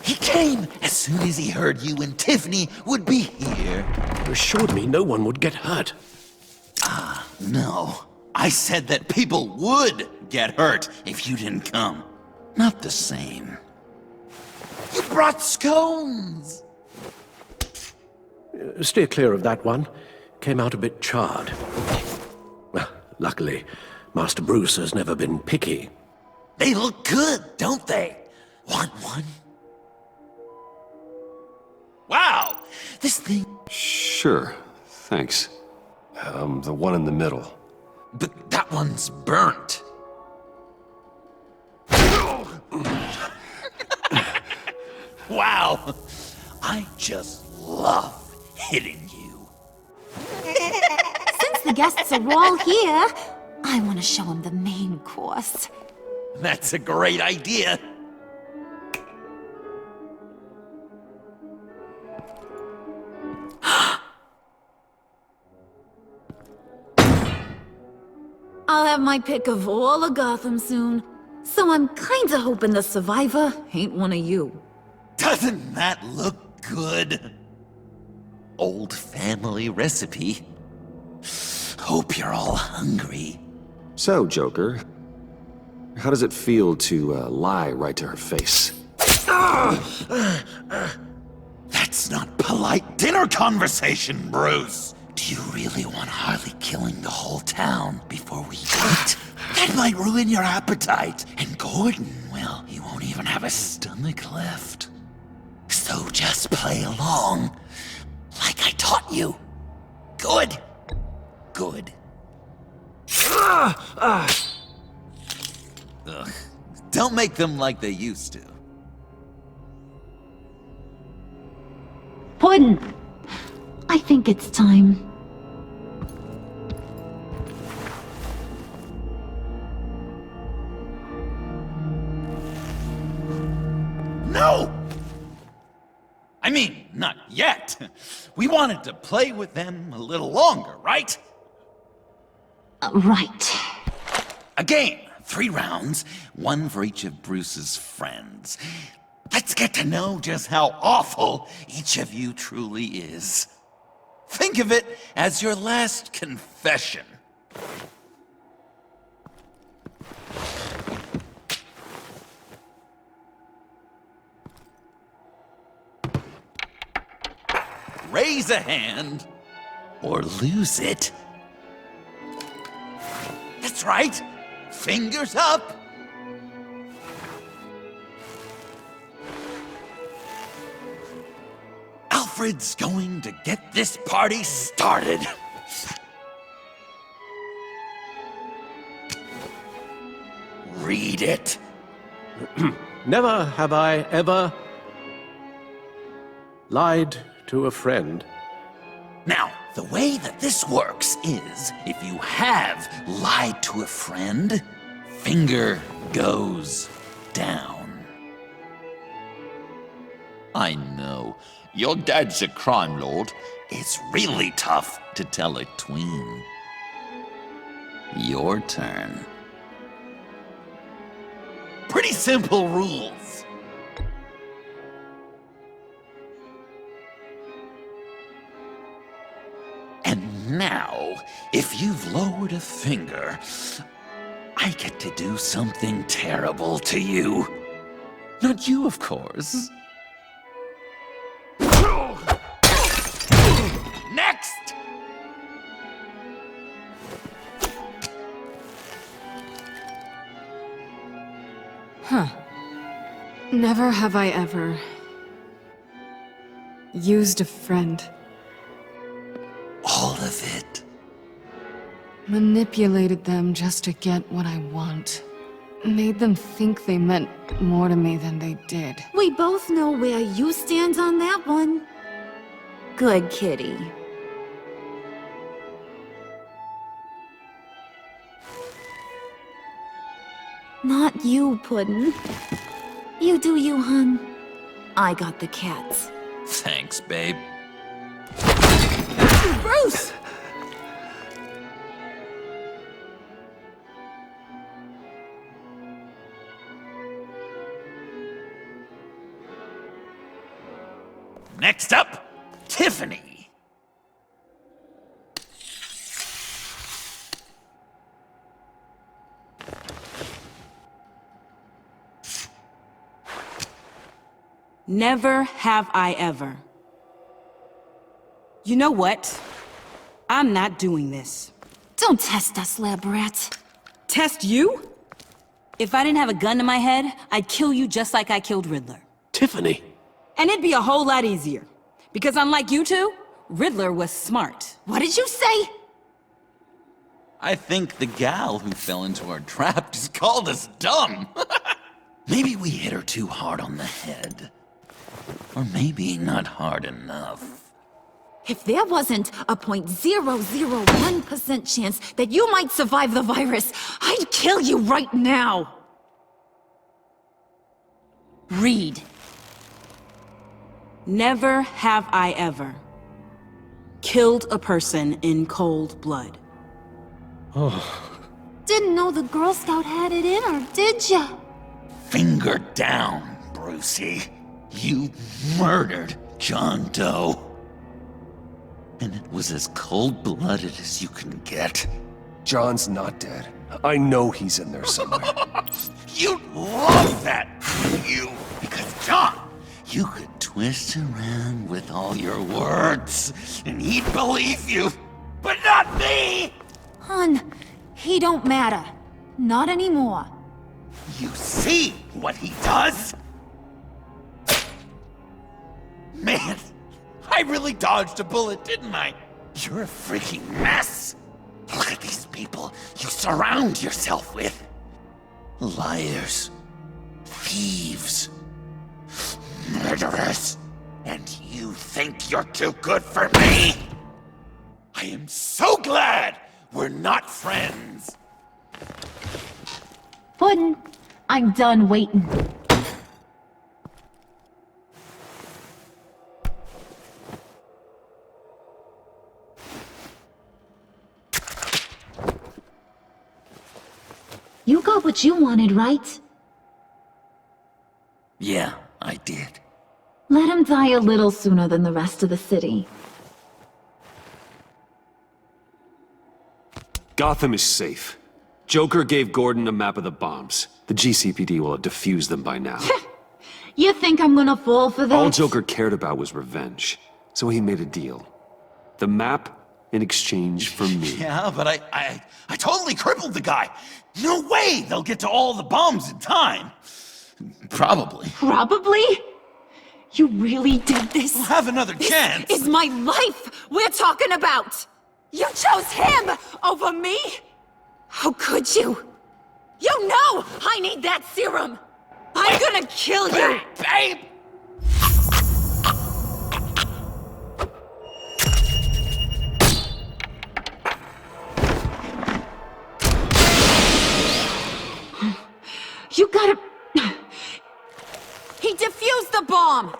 He came as soon as he heard you and Tiffany would be here. You assured me no one would get hurt. No. I said that people would get hurt if you didn't come. Not the same. You brought scones! Steer clear of that one. Came out a bit charred. Luckily, Master Bruce has never been picky. They look good, don't they? Want one? Wow! This thing... Sure, thanks. The one in the middle. But that one's burnt. Wow! I just love hitting you. Since the guests are all here, I want to show them the main course. That's a great idea. I'll have my pick of all of Gotham soon, so I'm kinda hoping the survivor ain't one of you. Doesn't that look good? Old family recipe. Hope you're all hungry. So, Joker, how does it feel to lie right to her face? That's not polite dinner conversation, Bruce. Do you really want Harley killing the whole town before we eat? That might ruin your appetite. And Gordon, well, he won't even have a stomach left. So just play along, like I taught you. Good. Good. Ugh. Don't make them like they used to. Puddin', I think it's time. No! I mean, not yet. We wanted to play with them a little longer, right? Right. A game, 3 rounds, 1 for each of Bruce's friends. Let's get to know just how awful each of you truly is. Think of it as your last confession. Raise a hand, or lose it. That's right. Fingers up. Alfred's going to get this party started. Read it. Never have I ever lied to a friend. Now, The way that this works is, if you have lied to a friend, finger goes down. I know, your dad's a crime lord. It's really tough to tell a tween. Your turn. Pretty simple rules. And now, if you've lowered a finger, I get to do something terrible to you. Not you, of course. Next! Huh. Never have I ever used a friend. All of it. Manipulated them just to get what I want. Made them think they meant more to me than they did. We both know where you stand on that one. Good kitty. Not you, Puddin'. You do you, hun. I got the cats. Thanks, babe. Bruce! Next up, Tiffany. Never have I ever. You know what? I'm not doing this. Don't test us, lab rat. Test you? If I didn't have a gun to my head, I'd kill you just like I killed Riddler. Tiffany. And it'd be a whole lot easier. Because unlike you two, Riddler was smart. What did you say? I think the gal who fell into our trap just called us dumb. Maybe we hit her too hard on the head. Or maybe not hard enough. If there wasn't a 0.001% chance that you might survive the virus, I'd kill you right now. Read. Never have I ever killed a person in cold blood. Oh. Didn't know the Girl Scout had it in her, did ya? Finger down, Brucey. You murdered John Doe. And it was as cold-blooded as you can get. John's not dead. I know he's in there somewhere. You'd love that, you. Because, John, you could twist around with all your words, and he'd believe you. But not me! Hun, he don't matter. Not anymore. You see what he does? Man, I really dodged a bullet, didn't I? You're a freaking mess. Look at these people you surround yourself with. Liars, thieves, murderers. And you think you're too good for me? I am so glad we're not friends. Puddin', I'm done waiting. You got what you wanted, right? Yeah, I did. Let him die a little sooner than the rest of the city. Gotham is safe. Joker gave Gordon a map of the bombs. The GCPD will have defused them by now. You think I'm gonna fall for that? All Joker cared about was revenge, so he made a deal. The map in exchange for me. Yeah, but I totally crippled the guy. No way they'll get to all the bombs in time. Probably. Probably? You really did this? We'll have another chance. This is my life we're talking about! You chose him over me? How could you? You know I need that serum! I'm gonna kill you! Babe! You gotta... He defused the bomb!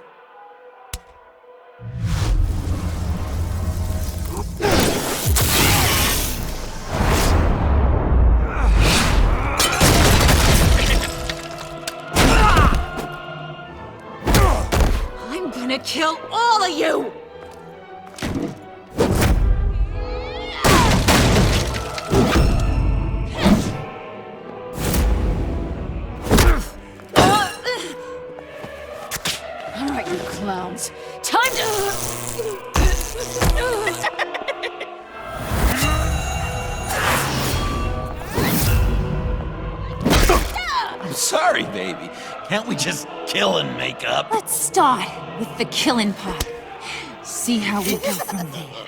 I'm gonna kill all of you! All right, you clowns. Time to... I'm sorry, baby. Can't we just kill and make up? Let's start with the killing part. See how we go from there.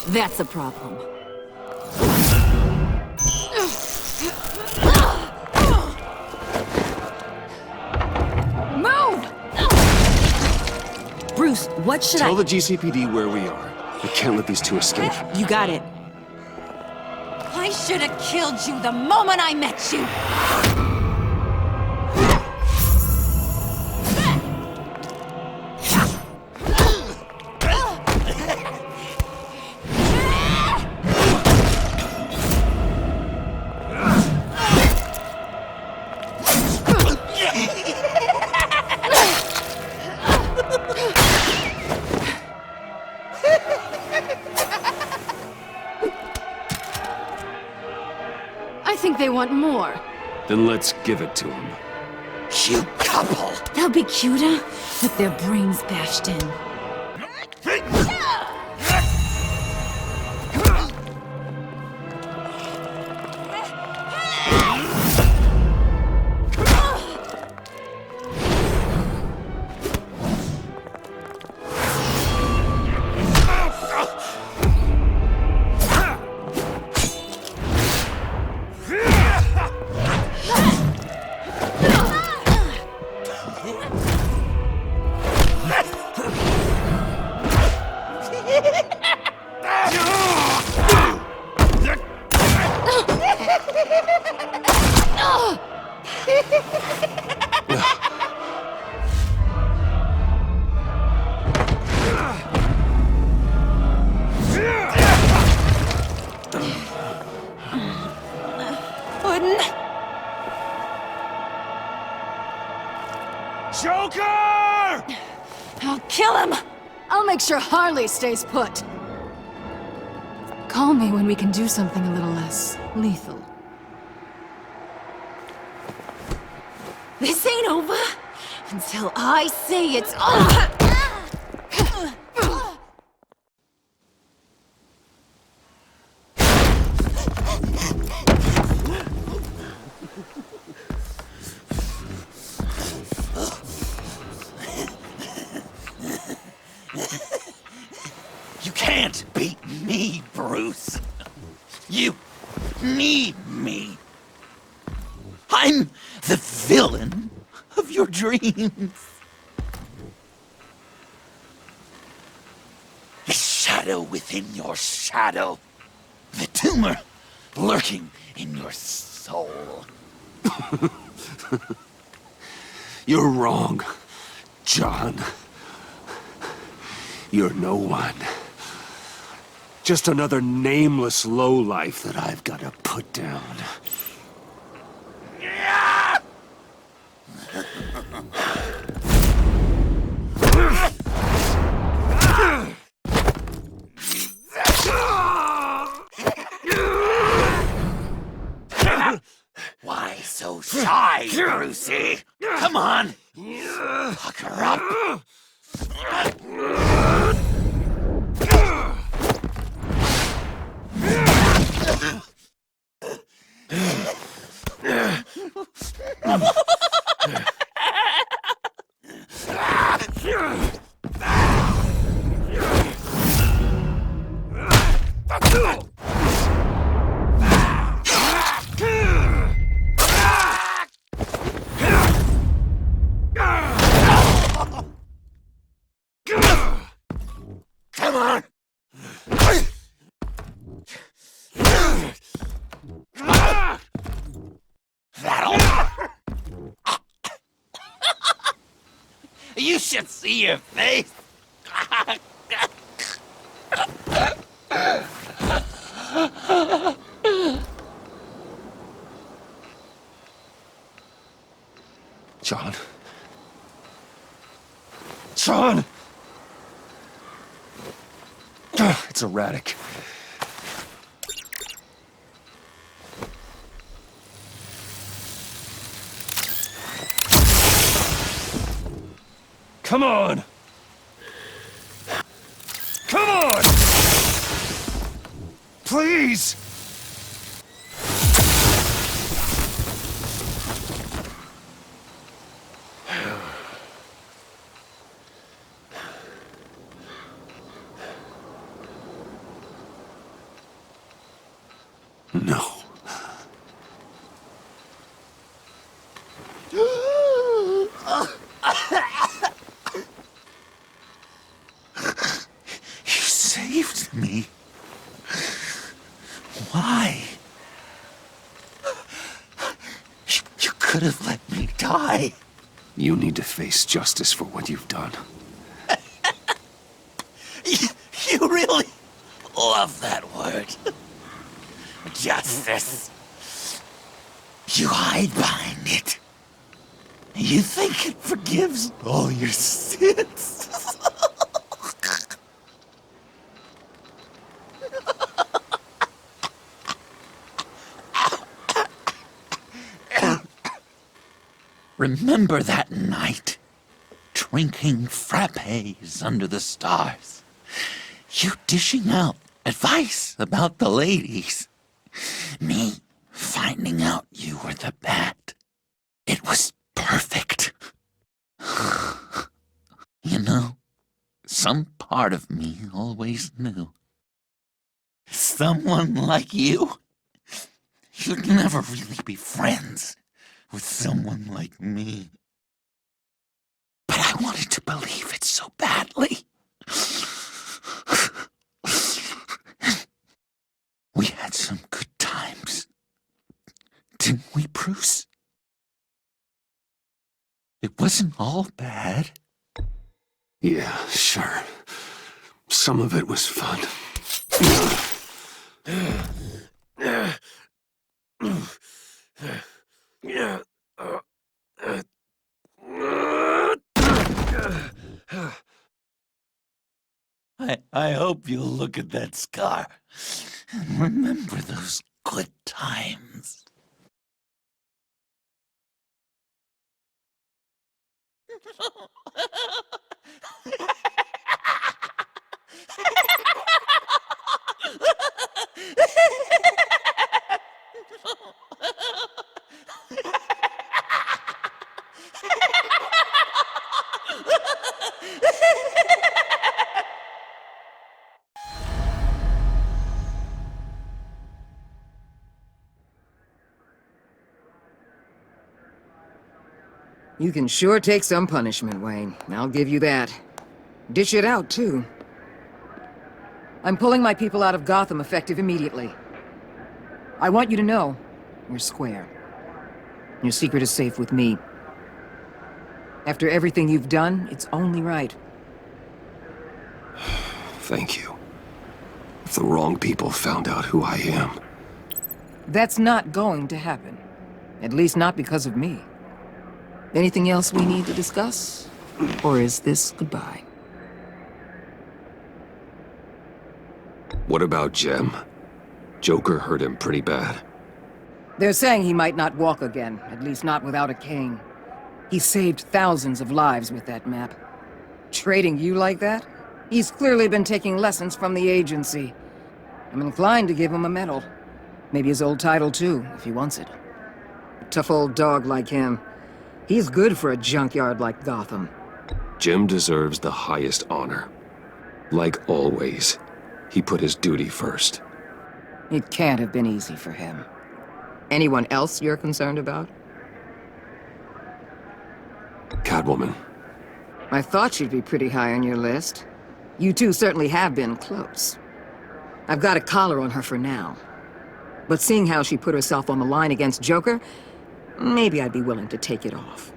That's a problem. Move! Bruce, what should Tell the GCPD where we are. I can't let these two escape. You got it. I should have killed you the moment I met you! I think they want more. Then let's give it to them. Cute couple. They'll be cuter with their brains bashed in. Joker! I'll kill him! I'll make sure Harley stays put. Call me when we can do something a little less lethal. This ain't over until I say it's over! You can't beat me, Bruce. You need me. I'm the villain of your dreams. The shadow within your shadow. The tumor lurking in your soul. You're wrong, John. You're no one. Just another nameless lowlife that I've got to put down. you see? Come on! Pucker up! Come on! You should see your face! John? John! It's erratic. Come on! Come on! Please! No. You saved me. Why? You could have let me die. You need to face justice for what you've done. You really love that word. Justice. You hide behind it. You think it forgives all your sins. Remember that night, drinking frappes under the stars. You dishing out advice about the ladies. Me finding out you were the bat. It was perfect. You know, some part of me always knew. Someone like you, you'd never really be friends with someone like me. But I wanted to believe it so badly. We had some good times, didn't we, Bruce? It wasn't all bad. Yeah, sure. Some of it was fun. I hope you'll look at that scar and remember those good times. You can sure take some punishment, Wayne. I'll give you that. Dish it out, too. I'm pulling my people out of Gotham effective immediately. I want you to know, we're square. Your secret is safe with me. After everything you've done, it's only right. Thank you. If the wrong people found out who I am... That's not going to happen. At least not because of me. Anything else we need to discuss? Or is this goodbye? What about Jem? Joker hurt him pretty bad. They're saying he might not walk again, at least not without a cane. He saved thousands of lives with that map. Trading you like that? He's clearly been taking lessons from the agency. I'm inclined to give him a medal. Maybe his old title too, if he wants it. A tough old dog like him. He's good for a junkyard like Gotham. Jim deserves the highest honor. Like always, he put his duty first. It can't have been easy for him. Anyone else you're concerned about? Catwoman. I thought she'd be pretty high on your list. You two certainly have been close. I've got a collar on her for now. But seeing how she put herself on the line against Joker, maybe I'd be willing to take it off.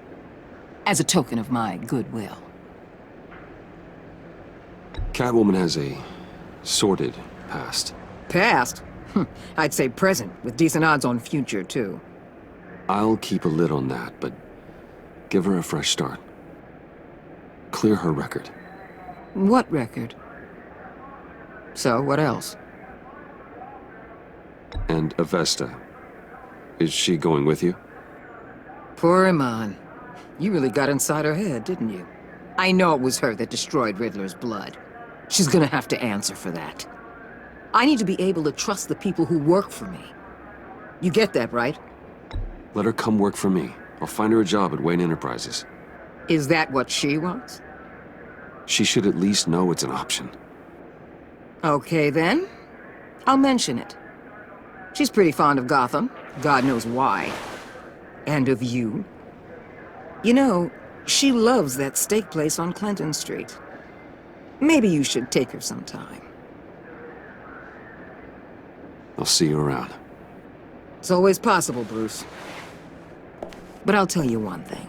As a token of my goodwill. Catwoman has a sordid past. Past? I'd say present, with decent odds on future, too. I'll keep a lid on that, but give her a fresh start. Clear her record. What record? So, what else? And Avesta. Is she going with you? Poor Iman. You really got inside her head, didn't you? I know it was her that destroyed Riddler's blood. She's gonna have to answer for that. I need to be able to trust the people who work for me. You get that, right? Let her come work for me. I'll find her a job at Wayne Enterprises. Is that what she wants? She should at least know it's an option. Okay, then. I'll mention it. She's pretty fond of Gotham. God knows why. And of you. You know, she loves that steak place on Clinton Street. Maybe you should take her sometime. I'll see you around. It's always possible, Bruce. But I'll tell you one thing.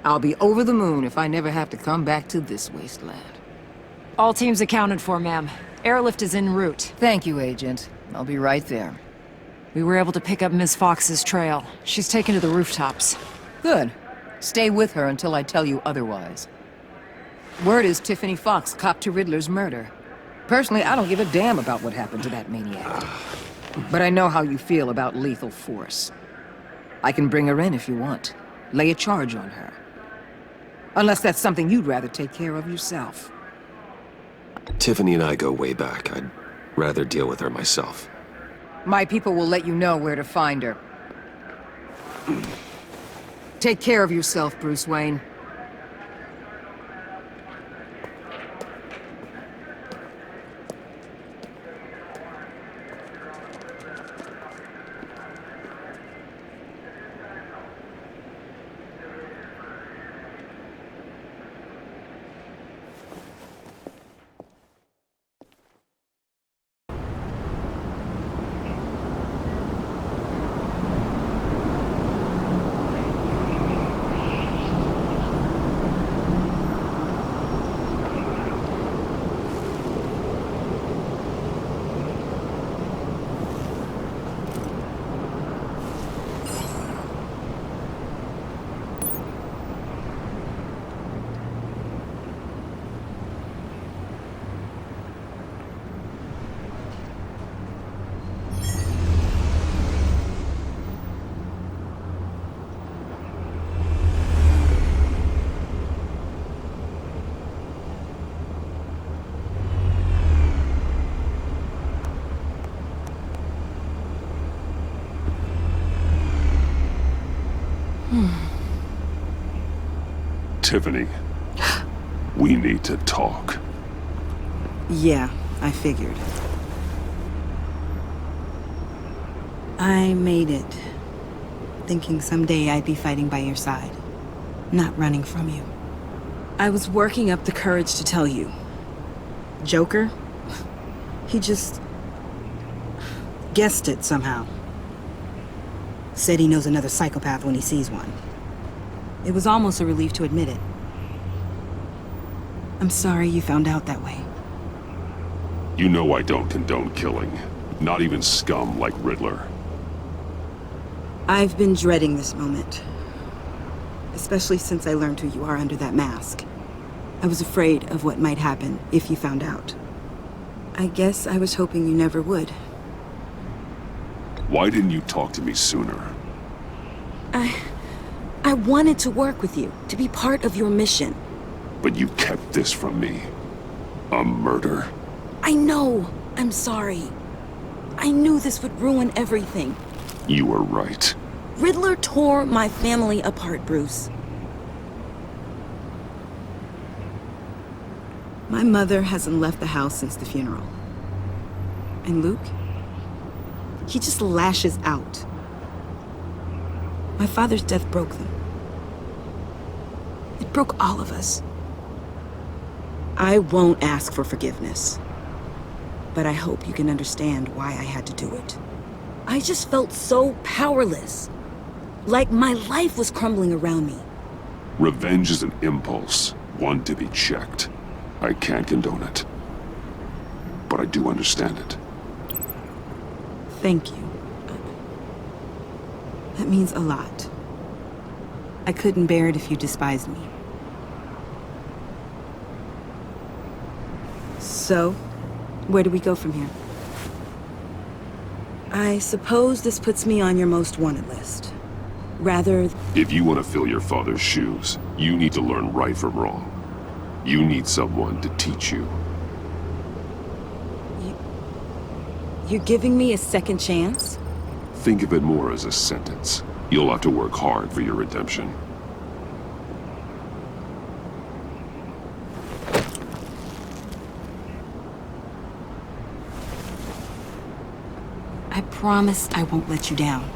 I'll be over the moon if I never have to come back to this wasteland. All teams accounted for, ma'am. Airlift is en route. Thank you, Agent. I'll be right there. We were able to pick up Ms. Fox's trail. She's taken to the rooftops. Good. Stay with her until I tell you otherwise. Word is Tiffany Fox copped to Riddler's murder. Personally, I don't give a damn about what happened to that maniac. But I know how you feel about lethal force. I can bring her in if you want. Lay a charge on her. Unless that's something you'd rather take care of yourself. Tiffany and I go way back. I'd rather deal with her myself. My people will let you know where to find her. Take care of yourself, Bruce Wayne. Tiffany, we need to talk. Yeah, I figured. I made it, thinking someday I'd be fighting by your side, not running from you. I was working up the courage to tell you. Joker? He just guessed it somehow. Said he knows another psychopath when he sees one. It was almost a relief to admit it. I'm sorry you found out that way. You know I don't condone killing. Not even scum like Riddler. I've been dreading this moment. Especially since I learned who you are under that mask. I was afraid of what might happen if you found out. I guess I was hoping you never would. Why didn't you talk to me sooner? I wanted to work with you, to be part of your mission. But you kept this from me. A murder. I know. I'm sorry. I knew this would ruin everything. You were right. Riddler tore my family apart, Bruce. My mother hasn't left the house since the funeral. And Luke? He just lashes out. My father's death broke them. It broke all of us. I won't ask for forgiveness. But I hope you can understand why I had to do it. I just felt so powerless. Like my life was crumbling around me. Revenge is an impulse, one to be checked. I can't condone it. But I do understand it. Thank you. That means a lot. I couldn't bear it if you despised me. So, where do we go from here? I suppose this puts me on your most wanted list. Rather... If you want to fill your father's shoes, you need to learn right from wrong. You need someone to teach you. You're giving me a second chance? Think of it more as a sentence. You'll have to work hard for your redemption. I promise I won't let you down.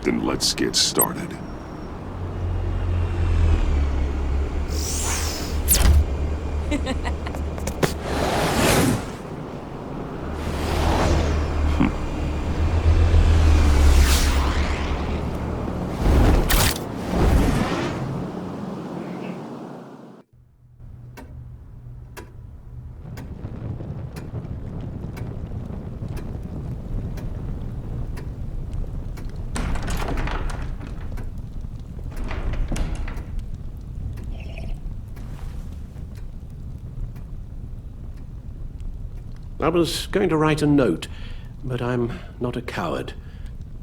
Then let's get started. I was going to write a note, but I'm not a coward.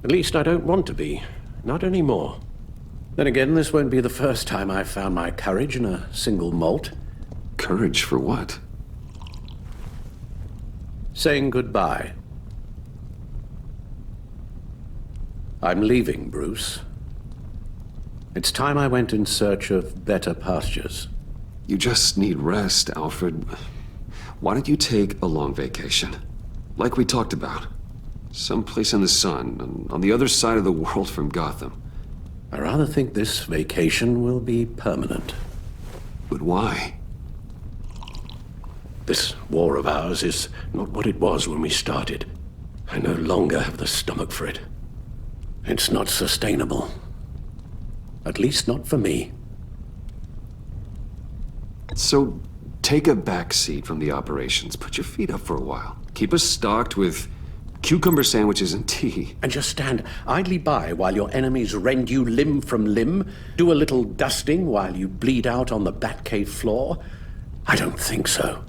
At least I don't want to be. Not anymore. Then again, this won't be the first time I've found my courage in a single malt. Courage for what? Saying goodbye. I'm leaving, Bruce. It's time I went in search of better pastures. You just need rest, Alfred. Why don't you take a long vacation? Like we talked about. Someplace in the sun, on the other side of the world from Gotham. I rather think this vacation will be permanent. But why? This war of ours is not what it was when we started. I no longer have the stomach for it. It's not sustainable. At least not for me. So, take a back seat from the operations. Put your feet up for a while. Keep us stocked with cucumber sandwiches and tea. And just stand idly by while your enemies rend you limb from limb? Do a little dusting while you bleed out on the Batcave floor? I don't think so.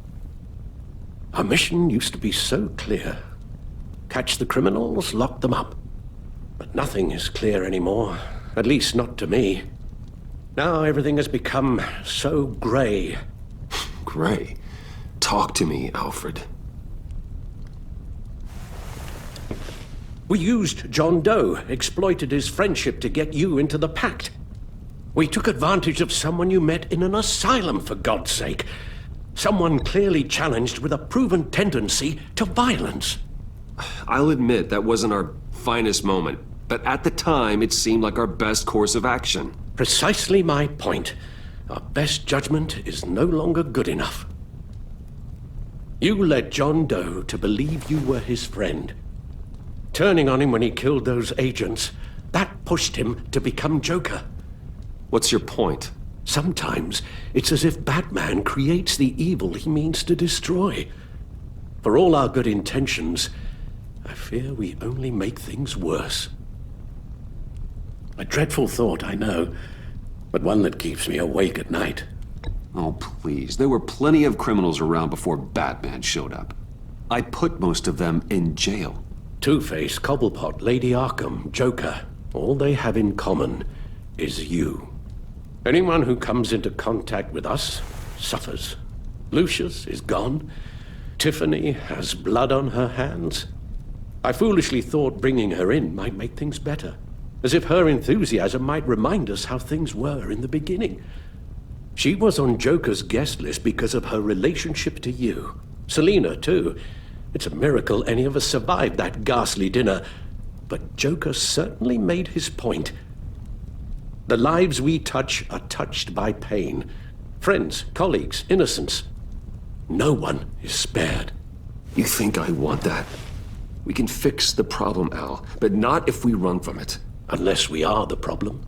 Our mission used to be so clear. Catch the criminals, lock them up. But nothing is clear anymore. At least not to me. Now everything has become so gray. Gray? Talk to me, Alfred. We used John Doe, exploited his friendship to get you into the pact. We took advantage of someone you met in an asylum, for God's sake. Someone clearly challenged with a proven tendency to violence. I'll admit that wasn't our finest moment, but at the time it seemed like our best course of action. Precisely my point. Our best judgment is no longer good enough. You led John Doe to believe you were his friend. Turning on him when he killed those agents, that pushed him to become Joker. What's your point? Sometimes it's as if Batman creates the evil he means to destroy. For all our good intentions, I fear we only make things worse. A dreadful thought, I know, but one that keeps me awake at night. Oh, please. There were plenty of criminals around before Batman showed up. I put most of them in jail. Two-Face, Cobblepot, Lady Arkham, Joker, all they have in common is you. Anyone who comes into contact with us suffers. Lucius is gone. Tiffany has blood on her hands. I foolishly thought bringing her in might make things better, as if her enthusiasm might remind us how things were in the beginning. She was on Joker's guest list because of her relationship to you. Selina, too. It's a miracle any of us survived that ghastly dinner. But Joker certainly made his point. The lives we touch are touched by pain. Friends, colleagues, innocents. No one is spared. You think I want that? We can fix the problem, Al, but not if we run from it. Unless we are the problem.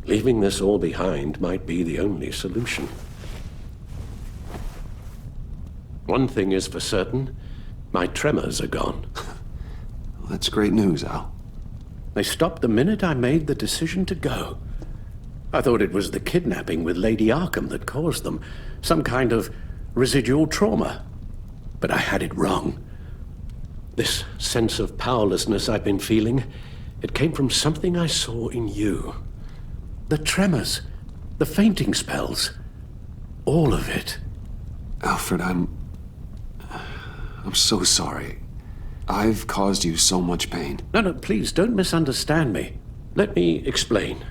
Leaving this all behind might be the only solution. One thing is for certain, my tremors are gone. Well, that's great news, Al. They stopped the minute I made the decision to go. I thought it was the kidnapping with Lady Arkham that caused them, some kind of residual trauma. But I had it wrong. This sense of powerlessness I've been feeling, it came from something I saw in you. The tremors, the fainting spells, all of it. Alfred, I'm so sorry. I've caused you so much pain. No, please, don't misunderstand me. Let me explain.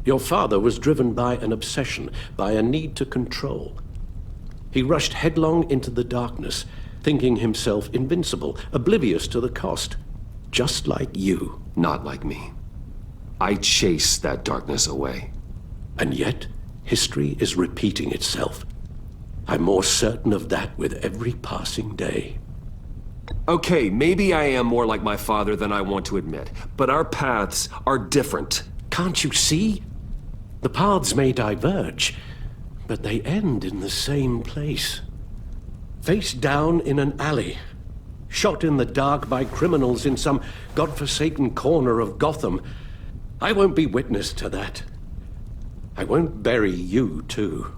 Your father was driven by an obsession, by a need to control. He rushed headlong into the darkness, thinking himself invincible, oblivious to the cost. Just like you. Not like me. I chased that darkness away. And yet, history is repeating itself. I'm more certain of that with every passing day. Okay, maybe I am more like my father than I want to admit, but our paths are different. Can't you see? The paths may diverge, but they end in the same place. Face down in an alley, shot in the dark by criminals in some godforsaken corner of Gotham. I won't be witness to that. I won't bury you, too.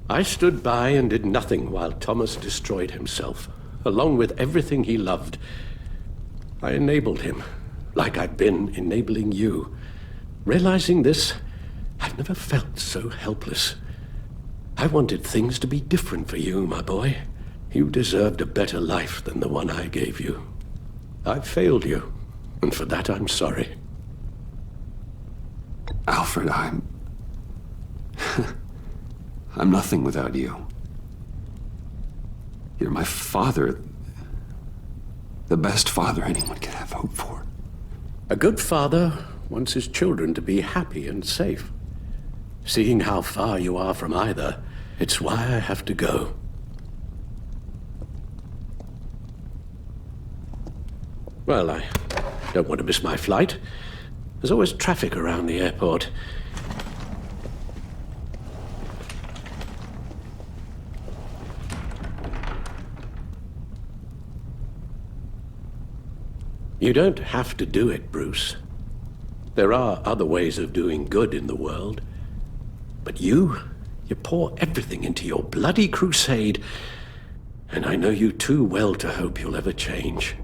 I stood by and did nothing while Thomas destroyed himself, along with everything he loved. I enabled him, like I've been enabling you. Realizing this, I've never felt so helpless. I wanted things to be different for you, my boy. You deserved a better life than the one I gave you. I failed you, and for that I'm sorry. Alfred, I'm nothing without you. You're my father. The best father anyone could have hope for. A good father wants his children to be happy and safe. Seeing how far you are from either, it's why I have to go. Well, I don't want to miss my flight. There's always traffic around the airport. You don't have to do it, Bruce. There are other ways of doing good in the world. But you pour everything into your bloody crusade, and I know you too well to hope you'll ever change.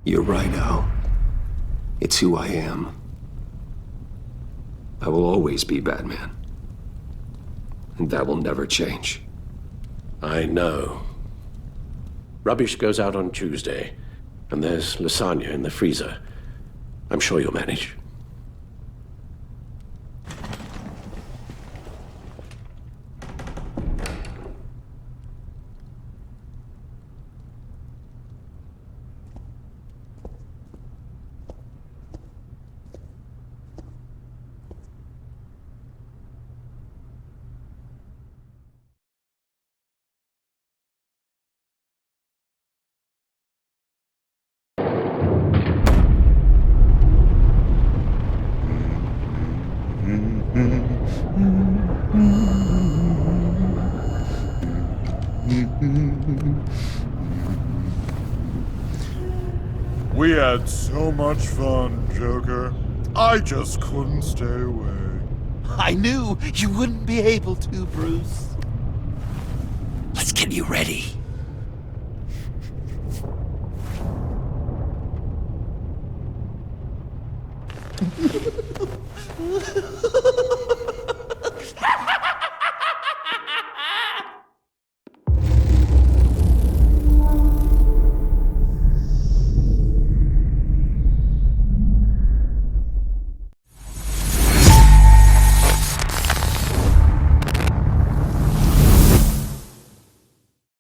You're right, Al. It's who I am. I will always be Batman. And that will never change. I know. Rubbish goes out on Tuesday, and there's lasagna in the freezer. I'm sure you'll manage. We had so much fun, Joker. I just couldn't stay away. I knew you wouldn't be able to, Bruce. Let's get you ready.